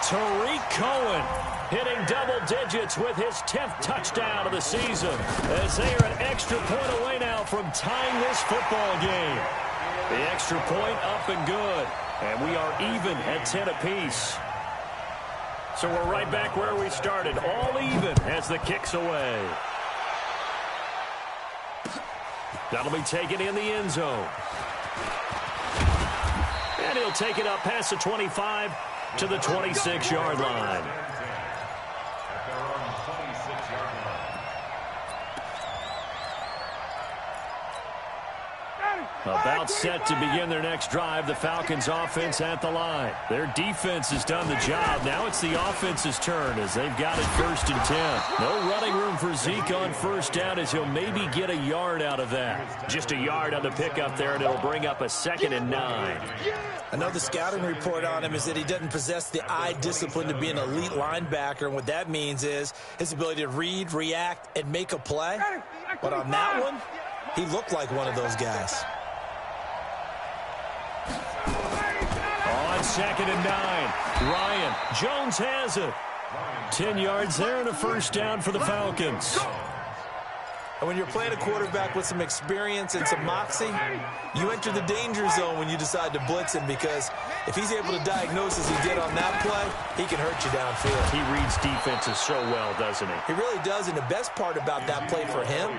Tariq Cohen hitting double digits with his 10th touchdown of the season, as they are an extra point away now from tying this football game. The extra point up and good, and we are even at 10 apiece. So we're right back where we started, all even as the kick's away. That'll be taken in the end zone. And he'll take it up past the 25 to the 26-yard line. About set to begin their next drive, the Falcons offense at the line. Their defense has done the job. Now it's the offense's turn as they've got it 1st and 10. No running room for Zeke on 1st down, as he'll maybe get a yard out of that. Just a yard on the pickup there, and it'll bring up a 2nd and 9. I know the scouting report on him is that he doesn't possess the eye discipline to be an elite linebacker, and what that means is his ability to read, react, and make a play. But on that one, he looked like one of those guys. On 2nd and 9, Ryan Jones has it. 10 yards there and a 1st down for the Falcons. And when you're playing a quarterback with some experience and some moxie, you enter the danger zone when you decide to blitz him, because if he's able to diagnose as he did on that play, he can hurt you downfield. He reads defenses so well, doesn't he? He really does, and the best part about that play for him,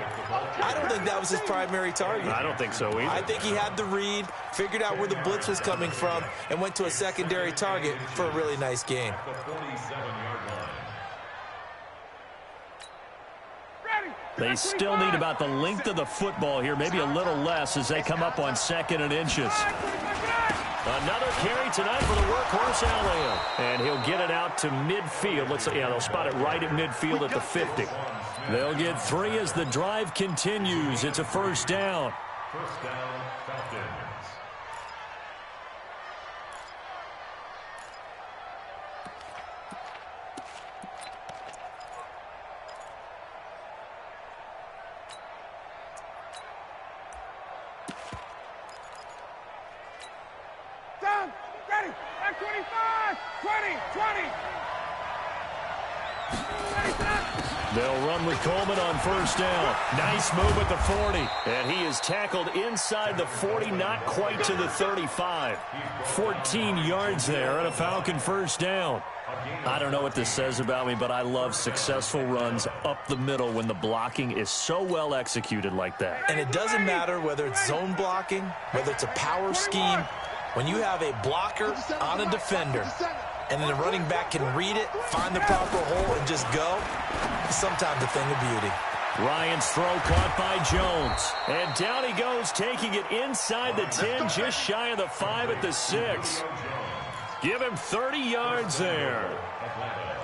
I don't think that was his primary target. I don't think so either. I think he had the read, figured out where the blitz was coming from, and went to a secondary target for a really nice gain. They still need about the length of the football here, maybe a little less as they come up on 2nd and inches. Another carry tonight for the workhorse, Elliott. And he'll get it out to midfield. They'll spot it right at midfield at the 50. They'll get 3 as the drive continues. It's a first down. First down, Falcons. Down, ready, at 25, 20, 20. They'll run with Coleman on first down. Nice move at the 40. And he is tackled inside the 40, not quite to the 35. 14 yards there and a Falcon first down. I don't know what this says about me, but I love successful runs up the middle when the blocking is so well executed like that. And it doesn't matter whether it's zone blocking, whether it's a power scheme. When you have a blocker on a defender, and then the running back can read it, find the proper hole, and just go, it's sometimes a thing of beauty. Ryan's throw caught by Jones. And down he goes, taking it inside the 10, just shy of the 5 at the 6. Give him 30 yards there.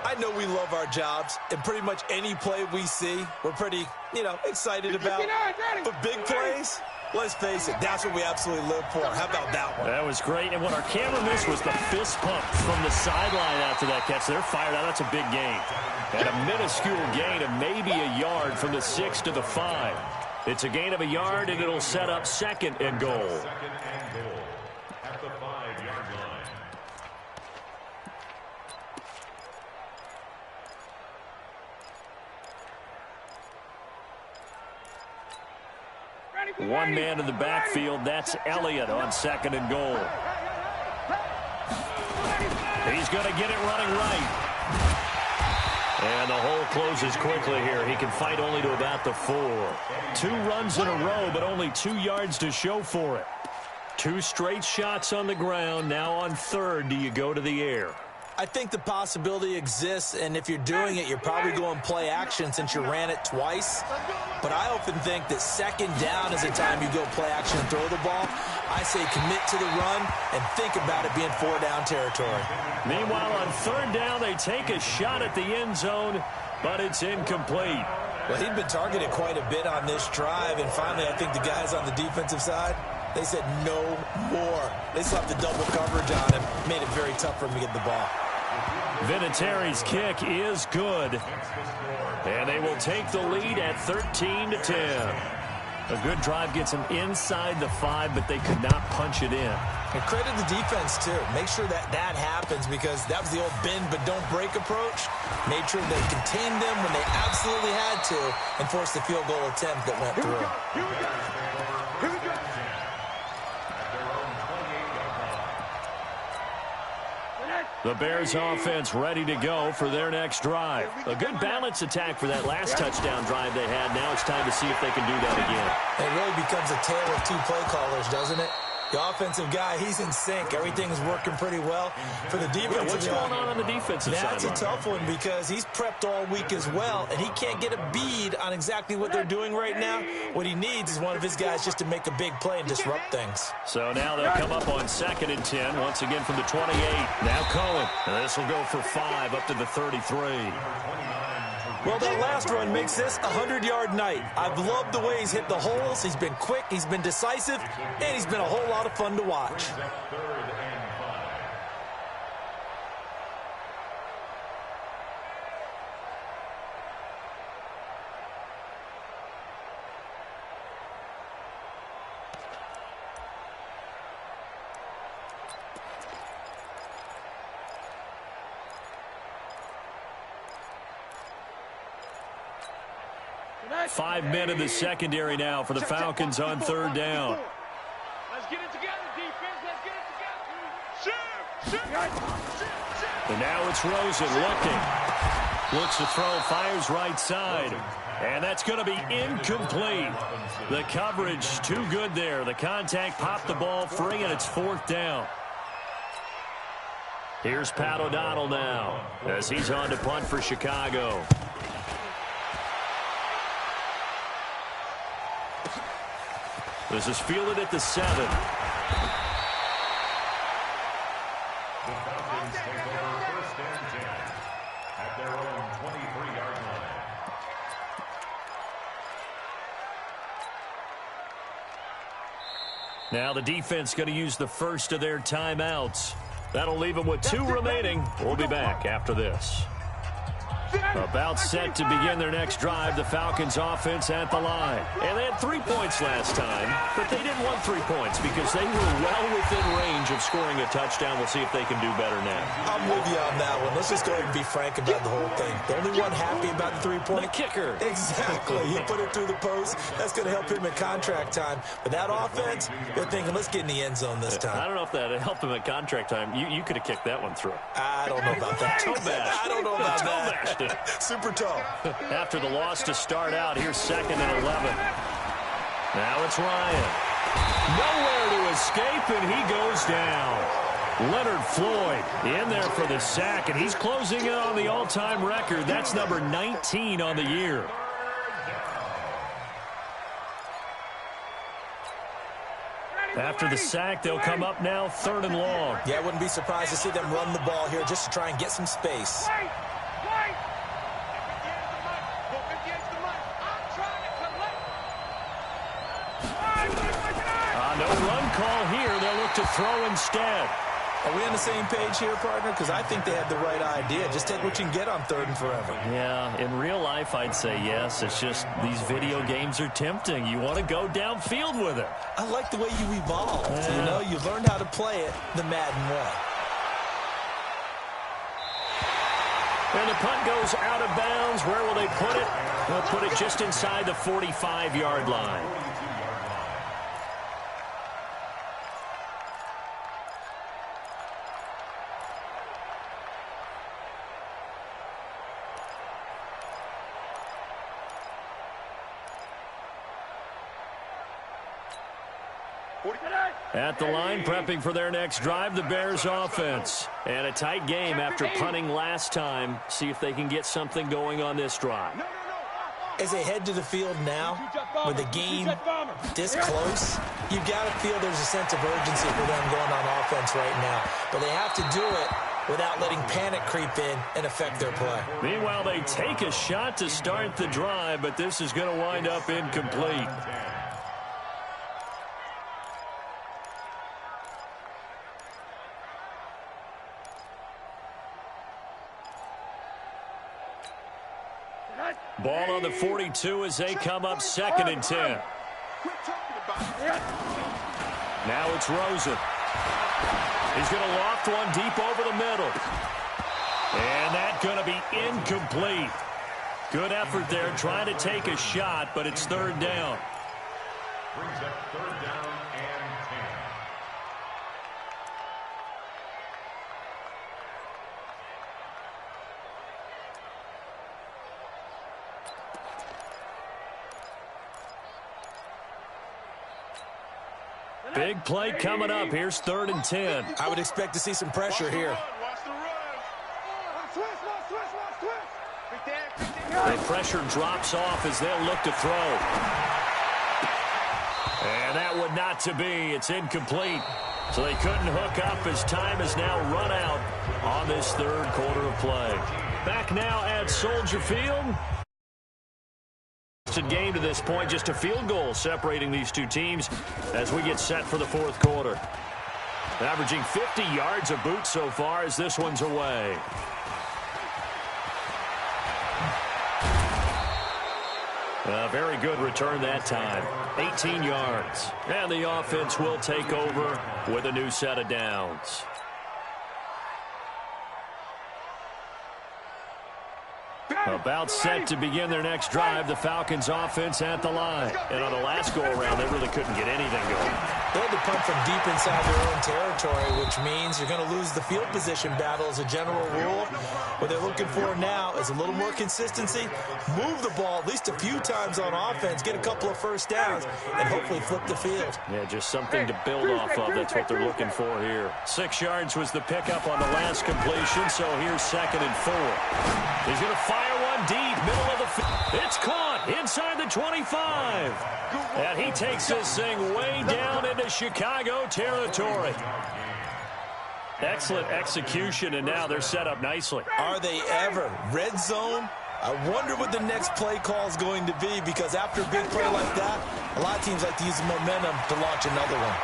I know we love our jobs, and pretty much any play we see, we're pretty, excited about. But big plays, let's face it, that's what we absolutely live for. How about that one? That was great. And what our camera missed was the fist pump from the sideline after that catch. They're fired out. That's a big gain. And a minuscule gain of maybe a yard from the 6 to the 5. It's a gain of a yard, and it'll set up second and goal. Second and goal at the 5-yard line. One man in the backfield. That's Elliott on second and goal. He's going to get it running right. And the hole closes quickly here. He can fight only to about the 4. 2 runs in a row, but only 2 yards to show for it. 2 straight shots on the ground. Now on third, do you go to the air? I think the possibility exists, and if you're doing it, you're probably going play action since you ran it twice. But I often think that second down is the time you go play action and throw the ball. I say commit to the run and think about it being 4-down territory. Meanwhile, on third down, they take a shot at the end zone, but it's incomplete. Well, he'd been targeted quite a bit on this drive, and finally I think the guys on the defensive side, they said no more. They slapped the double coverage on him, made it very tough for him to get the ball. Vinatieri's kick is good. And they will take the lead at 13-10. A good drive gets them inside the 5, but they could not punch it in. And credit the defense, too. Make sure that happens, because that was the old bend but don't break approach. Made sure they contained them when they absolutely had to and forced the field goal attempt that went through. Here we go. Here we go. The Bears offense ready to go for their next drive. A good balance attack for that last touchdown drive they had. Now it's time to see if they can do that again. It really becomes a tale of 2 play callers, doesn't it? The offensive guy, he's in sync. Everything's working pretty well. For the defensive what's going on the defensive side? That's a tough one, because he's prepped all week as well, and he can't get a bead on exactly what they're doing right now. What he needs is one of his guys just to make a big play and disrupt things. So now they'll come up on 2nd and 10, once again from the 28. Now Cohen, and this will go for 5 up to the 33. Well, that last run makes this a 100-yard night. I've loved the way he's hit the holes. He's been quick, he's been decisive, and he's been a whole lot of fun to watch. Five men in the secondary now for the Falcons on third down. Let's get it together, defense. Let's get it together. Shoot. And now it's Rosen looking. Looks to throw, fires right side. And that's going to be incomplete. The coverage too good there. The contact popped the ball free, and it's 4th down. Here's Pat O'Donnell now as he's on to punt for Chicago. This is fielded at the 7. Now the defense going to use the first of their timeouts. That'll leave them with 2 remaining. We'll be back after this. About set to begin their next drive, the Falcons offense at the line. And they had 3 points last time, but they didn't want 3 points because they were well within range of scoring a touchdown. We'll see if they can do better now. I'm with you on that one. Let's just go ahead and be frank about the whole thing. The only one happy about the 3-point? The kicker. Exactly. He put it through the post. That's going to help him in contract time. But that offense, they're thinking, let's get in the end zone this time. I don't know if that helped him at contract time. You could have kicked that one through. I don't know about that. Toe bash. I don't know about that. Super toe. After the loss to start out, here's 2nd and 11. Now it's Ryan. Nowhere to escape, and he goes down. Leonard Floyd in there for the sack, and he's closing in on the all-time record. That's number 19 on the year. After the sack, they'll come up now 3rd and long. Yeah, I wouldn't be surprised to see them run the ball here just to try and get some space. No run call here. They'll look to throw instead. Are we on the same page here, partner? Because I think they had the right idea. Just take what you can get on 3rd and forever. Yeah, in real life, I'd say yes. It's just these video games are tempting. You want to go downfield with it. I like the way you evolved. Yeah. You know, you learned how to play it the Madden way. And the punt goes out of bounds. Where will they put it? They'll put it just inside the 45-yard line. At the line, prepping for their next drive, the Bears offense. And a tight game after punting last time. See if they can get something going on this drive. As they head to the field now, with the game this close, you've got to feel there's a sense of urgency for them going on offense right now. But they have to do it without letting panic creep in and affect their play. Meanwhile, they take a shot to start the drive, but this is going to wind up incomplete. Ball on the 42 as they come up 2nd and 10. Now it's Rosen. He's going to loft one deep over the middle. And that's going to be incomplete. Good effort there trying to take a shot, but it's 3rd down. Brings up 3rd down and 10. Big play coming up. Here's 3rd and 10. I would expect to see some pressure here. The pressure drops off as they'll look to throw. And that would not to be. It's incomplete. So they couldn't hook up as time has now run out on this 3rd quarter of play. Back now at Soldier Field. Game to this point, just a field goal separating these two teams as we get set for the 4th quarter. Averaging 50 yards a boot so far as this one's away. A very good return that time. 18 yards. And the offense will take over with a new set of downs. About set to begin their next drive, the Falcons offense at the line. And on the last go-around, they really couldn't get anything going. They had to punt from deep inside their own territory, which means you're going to lose the field position battle as a general rule. What they're looking for now is a little more consistency, move the ball at least a few times on offense, get a couple of first downs, and hopefully flip the field. Yeah, just something to build off of. That's what they're looking for here. 6 yards was the pickup on the last completion, so here's 2nd and 4. He's going to fire one deep, middle of the field. It's caught inside the 25. And he takes this thing way down into Chicago territory. Excellent execution, and now they're set up nicely. Are they ever? Red zone? I wonder what the next play call is going to be, because after a big play like that, a lot of teams like to use the momentum to launch another one.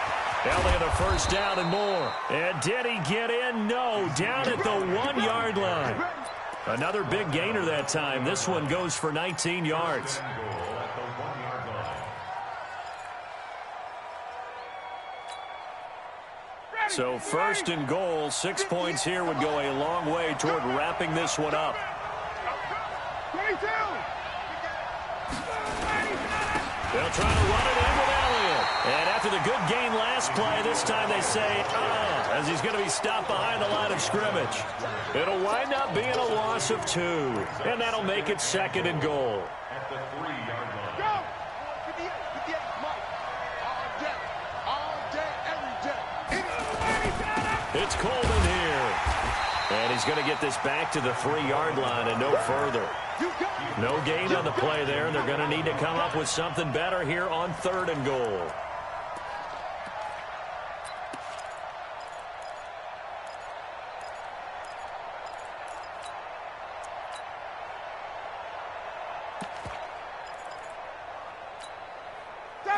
Elliott a first down and more. And did he get in? No, down at the 1-yard line. Another big gainer that time. This one goes for 19 yards. So first and goal, 6 points here would go a long way toward wrapping this one up. 22. They'll try to run it in with Elliott. And after the good gain last play, this time they say, as he's going to be stopped behind the line of scrimmage. It'll wind up being a loss of 2. And that'll make it second and goal. At the 3-yard line. Go! 58, 58, Mike. All day, every day. It's Coleman here. And he's going to get this back to the 3-yard line and no further. No gain on the play there. They're going to need to come up with something better here on 3rd and goal.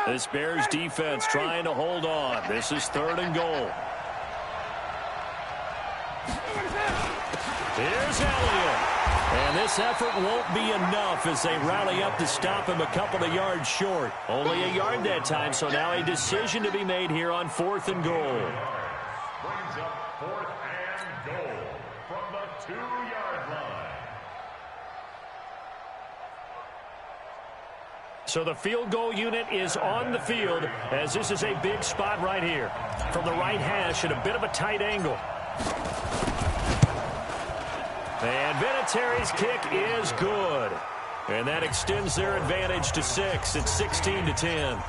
This Bears defense trying to hold on. This is 3rd and goal. Here's Elliott. And this effort won't be enough as they rally up to stop him a couple of yards short. Only a yard that time, so now a decision to be made here on 4th and goal. Brings up 4th and goal from the 2-yard line. So the field goal unit is on the field as this is a big spot right here. From the right hash at a bit of a tight angle. And Vinatieri's kick is good. And that extends their advantage to 6. It's 16-10.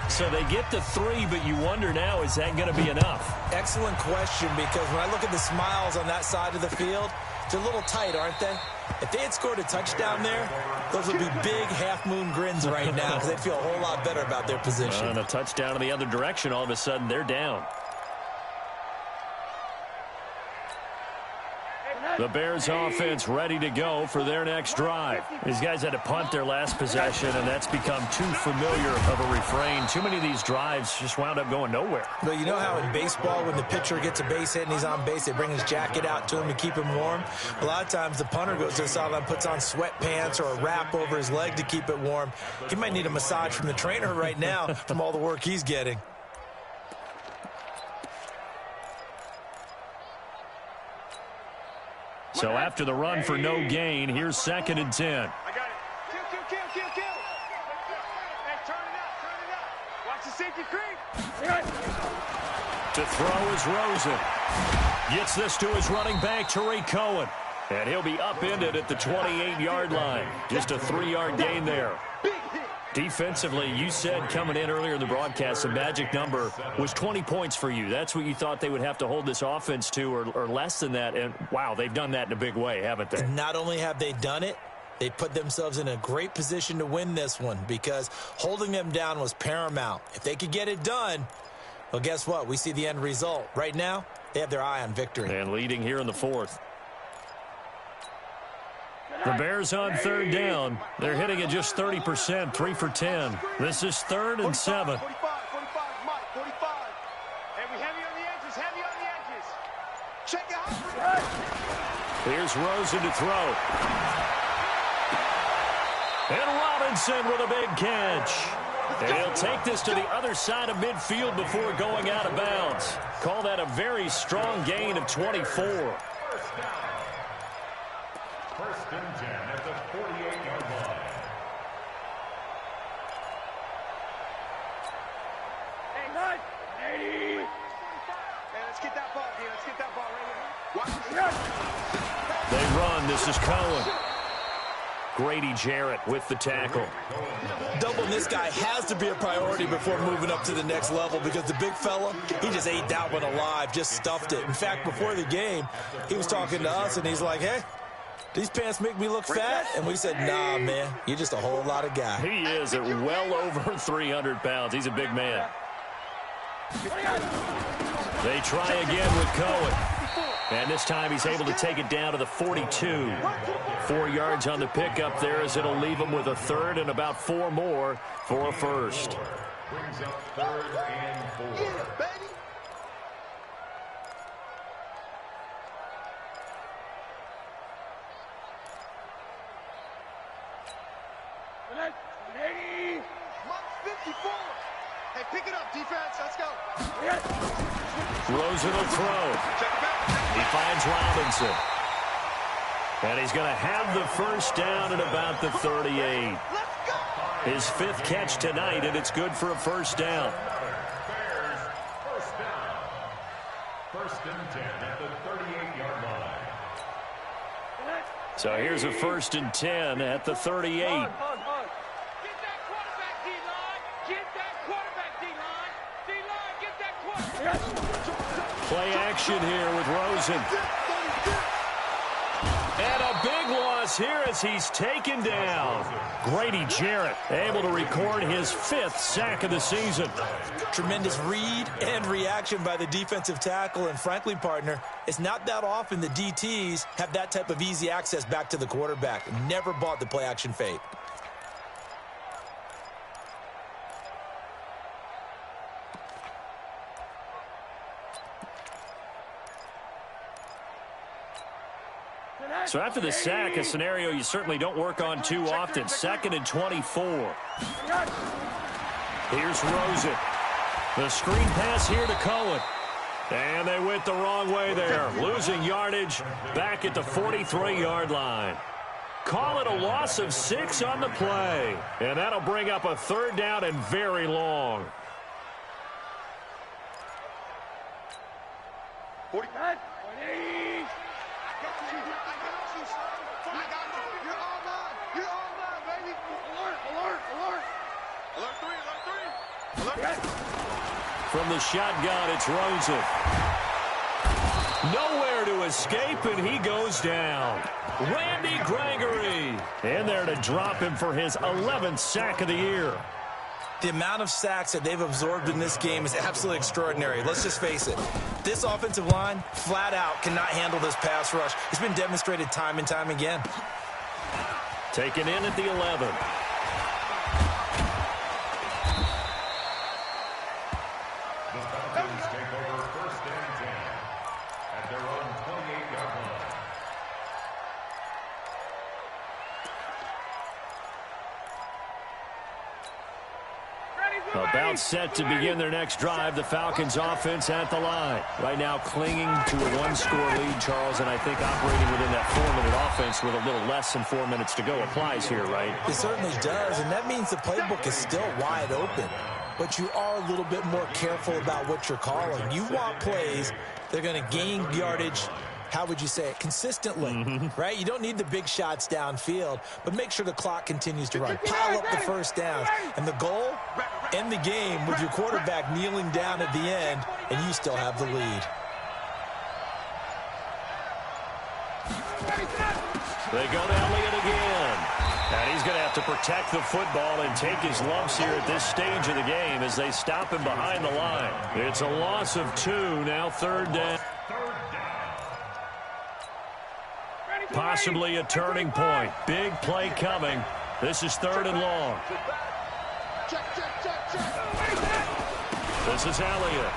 So they get the 3, but you wonder now, is that going to be enough? Excellent question, because when I look at the smiles on that side of the field, they're a little tight, aren't they? If they had scored a touchdown there, those would be big half-moon grins right now because they'd feel a whole lot better about their position. And a touchdown in the other direction, all of a sudden, they're down. The Bears offense ready to go for their next drive. These guys had to punt their last possession, and that's become too familiar of a refrain. Too many of these drives just wound up going nowhere. But you know how in baseball, when the pitcher gets a base hit and he's on base, they bring his jacket out to him to keep him warm? A lot of times the punter goes to the sideline, puts on sweatpants or a wrap over his leg to keep it warm. He might need a massage from the trainer right now from all the work he's getting. So after the run for no gain, here's 2nd and 10. I got it. Kill. Hey, turn it out. Watch the safety creep. To throw is Rosen. Gets this to his running back, Tariq Cohen. And he'll be upended at the 28-yard line. Just a 3-yard gain there. Defensively, you said coming in earlier in the broadcast, the magic number was 20 points for you. That's what you thought they would have to hold this offense to, or less than that. And, wow, they've done that in a big way, haven't they? And not only have they done it, they put themselves in a great position to win this one because holding them down was paramount. If they could get it done, well, guess what? We see the end result. Right now, they have their eye on victory. And leading here in the 4th. The Bears on 3rd down. They're hitting at just 30%, 3 for 10. This is 3rd and 7. 45, Mike, 45. And we heavy on the edges. Check it out. Here's Rosen to throw. And Robinson with a big catch. And he'll take this to the other side of midfield before going out of bounds. Call that a very strong gain of 24. First and 10 at the 48-yard line. Hey, let's get that ball, D. Let's get that ball right here. Watch this. They run. This is Cohen. Grady Jarrett with the tackle. Doubling this guy has to be a priority before moving up to the next level because the big fella, he just ate that one alive, just stuffed it. In fact, before the game, he was talking to us, and he's like, hey, these pants make me look fat? And we said, nah, man, you're just a whole lot of guy. He is at well over 300 pounds. He's a big man. They try again with Cohen. And this time he's able to take it down to the 42. 4 yards on the pickup there as it'll leave him with a 3rd and about 4 more for a first. Brings up 3rd and 4. Yeah, baby. 180. 54. Hey, pick it up, defense. Let's go. Rosen will throw. He finds Robinson. And he's going to have the first down at about the 38. His 5th catch tonight, and it's good for a first down. Bears, first down. First and 10 at the 38-yard line. So here's a 1st and 10 at the 38. Get that quarterback, D-line. Get that quarterback, D-line. D-line, get that quarterback. Play action here with Rosen. And a big loss here as he's taken down. Grady Jarrett able to record his 5th sack of the season. Tremendous read and reaction by the defensive tackle. And frankly, partner, it's not that often the DTs have that type of easy access back to the quarterback. Never bought the play action fake. So after the sack, a scenario you certainly don't work on too often. 2nd and 24. Here's Rosen. The screen pass here to Cohen. And they went the wrong way there. Losing yardage back at the 43-yard line. Call it a loss of 6 on the play. And that'll bring up a 3rd down and very long. 45. 180. You're all mine, baby. Alert, alert, alert. Alert 3, alert 3. Alert. From the shotgun, it's Rosen. Nowhere to escape, and he goes down. Randy Gregory in there to drop him for his 11th sack of the year. The amount of sacks that they've absorbed in this game is absolutely extraordinary. Let's just face it. This offensive line, flat out, cannot handle this pass rush. It's been demonstrated time and time again. Taken in at the 11. The Falcons take over 1st and 10 at their own 28-yard line. About set to begin their next drive, the Falcons offense at the line. Right now clinging to a 1-score lead, Charles, and I think operating within that 4-minute offense with a little less than 4 minutes to go applies here, right? It certainly does, and that means the playbook is still wide open. But you are a little bit more careful about what you're calling. You want plays that are going to gain yardage, how would you say it, consistently, right? You don't need the big shots downfield, but make sure the clock continues to run. Pile up the first downs. And the goal, end the game with your quarterback kneeling down at the end, and you still have the lead. They go to Elliott again. And he's going to have to protect the football and take his lumps here at this stage of the game as they stop him behind the line. It's a loss of 2, now 3rd down. Possibly a turning point. Big play coming. This is 3rd and long. Check, check, check, check. This is Elliott.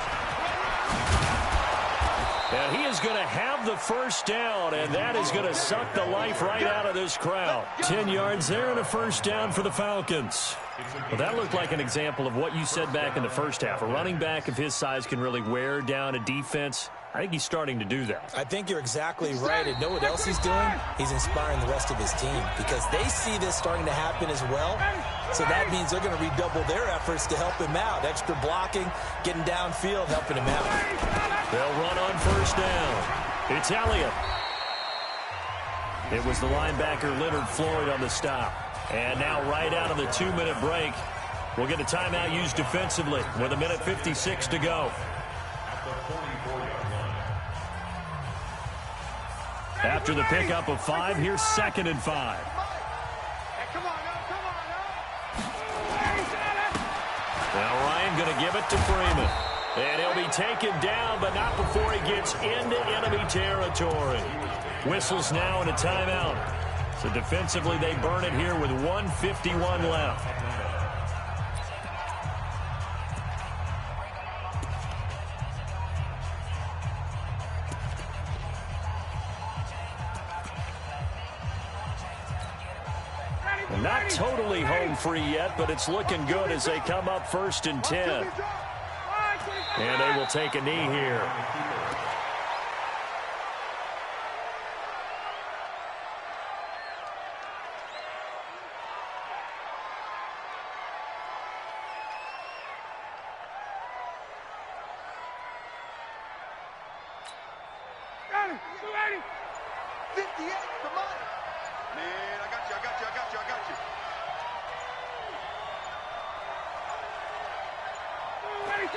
And he is going to have the first down, and that is going to suck the life right out of this crowd. 10 yards there and a first down for the Falcons. Well, that looked like an example of what you said back in the first half. A running back of his size can really wear down a defense. I think he's starting to do that. I think you're exactly right. And know what else he's doing? He's inspiring the rest of his team because they see this starting to happen as well. So that means they're going to redouble their efforts to help him out. Extra blocking, getting downfield, helping him out. They'll run on first down. It's Elliott. It was the linebacker Leonard Floyd on the stop. And now right out of the 2-minute break, we'll get a timeout used defensively with 1:56 to go. After the pickup of 5, here's 2nd and 5. Hey, come on, come on, Now Ryan going to give it to Freeman. And he'll be taken down, but not before he gets into enemy territory. Whistles now in a timeout. So defensively, they burn it here with 1:51 left. Not totally home free yet, but it's looking good as they come up 1st and 10. And they will take a knee here.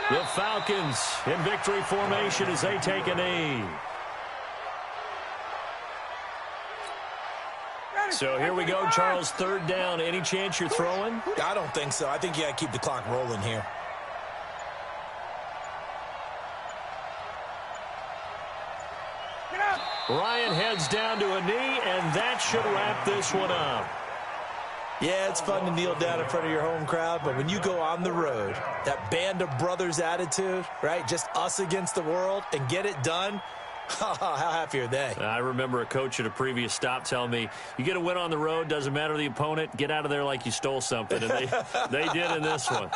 The Falcons in victory formation as they take a knee. So here we go, Charles, 3rd down. Any chance you're throwing? I don't think so. I think you got to keep the clock rolling here. Ryan heads down to a knee, and that should wrap this one up. Yeah, it's fun to kneel down in front of your home crowd, but when you go on the road, that band of brothers attitude, right, just us against the world, and get it done, how happy are they? I remember a coach at a previous stop telling me, you get a win on the road, doesn't matter the opponent, get out of there like you stole something, and they did in this one.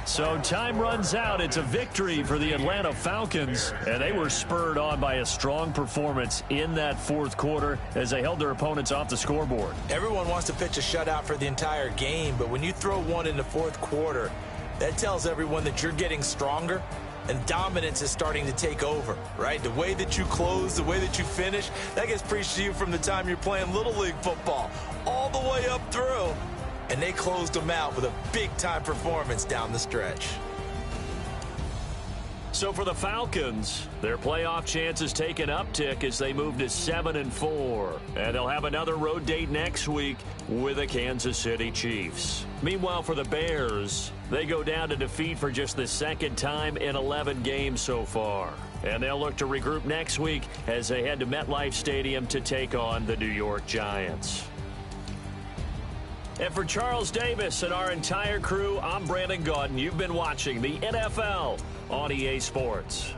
So time runs out. It's a victory for the Atlanta Falcons, and they were spurred on by a strong performance in that 4th quarter as they held their opponents off the scoreboard. Everyone wants to pitch a shutout for the entire game, but when you throw one in the 4th quarter, that tells everyone that you're getting stronger and dominance is starting to take over, right? The way that you close, the way that you finish, that gets preached to you from the time you're playing Little League football all the way up through. And they closed them out with a big-time performance down the stretch. So for the Falcons, their playoff chances take an uptick as they move to 7-4. And they'll have another road date next week with the Kansas City Chiefs. Meanwhile, for the Bears, they go down to defeat for just the 2nd time in 11 games so far. And they'll look to regroup next week as they head to MetLife Stadium to take on the New York Giants. And for Charles Davis and our entire crew, I'm Brandon Gaudin. You've been watching the NFL on EA Sports.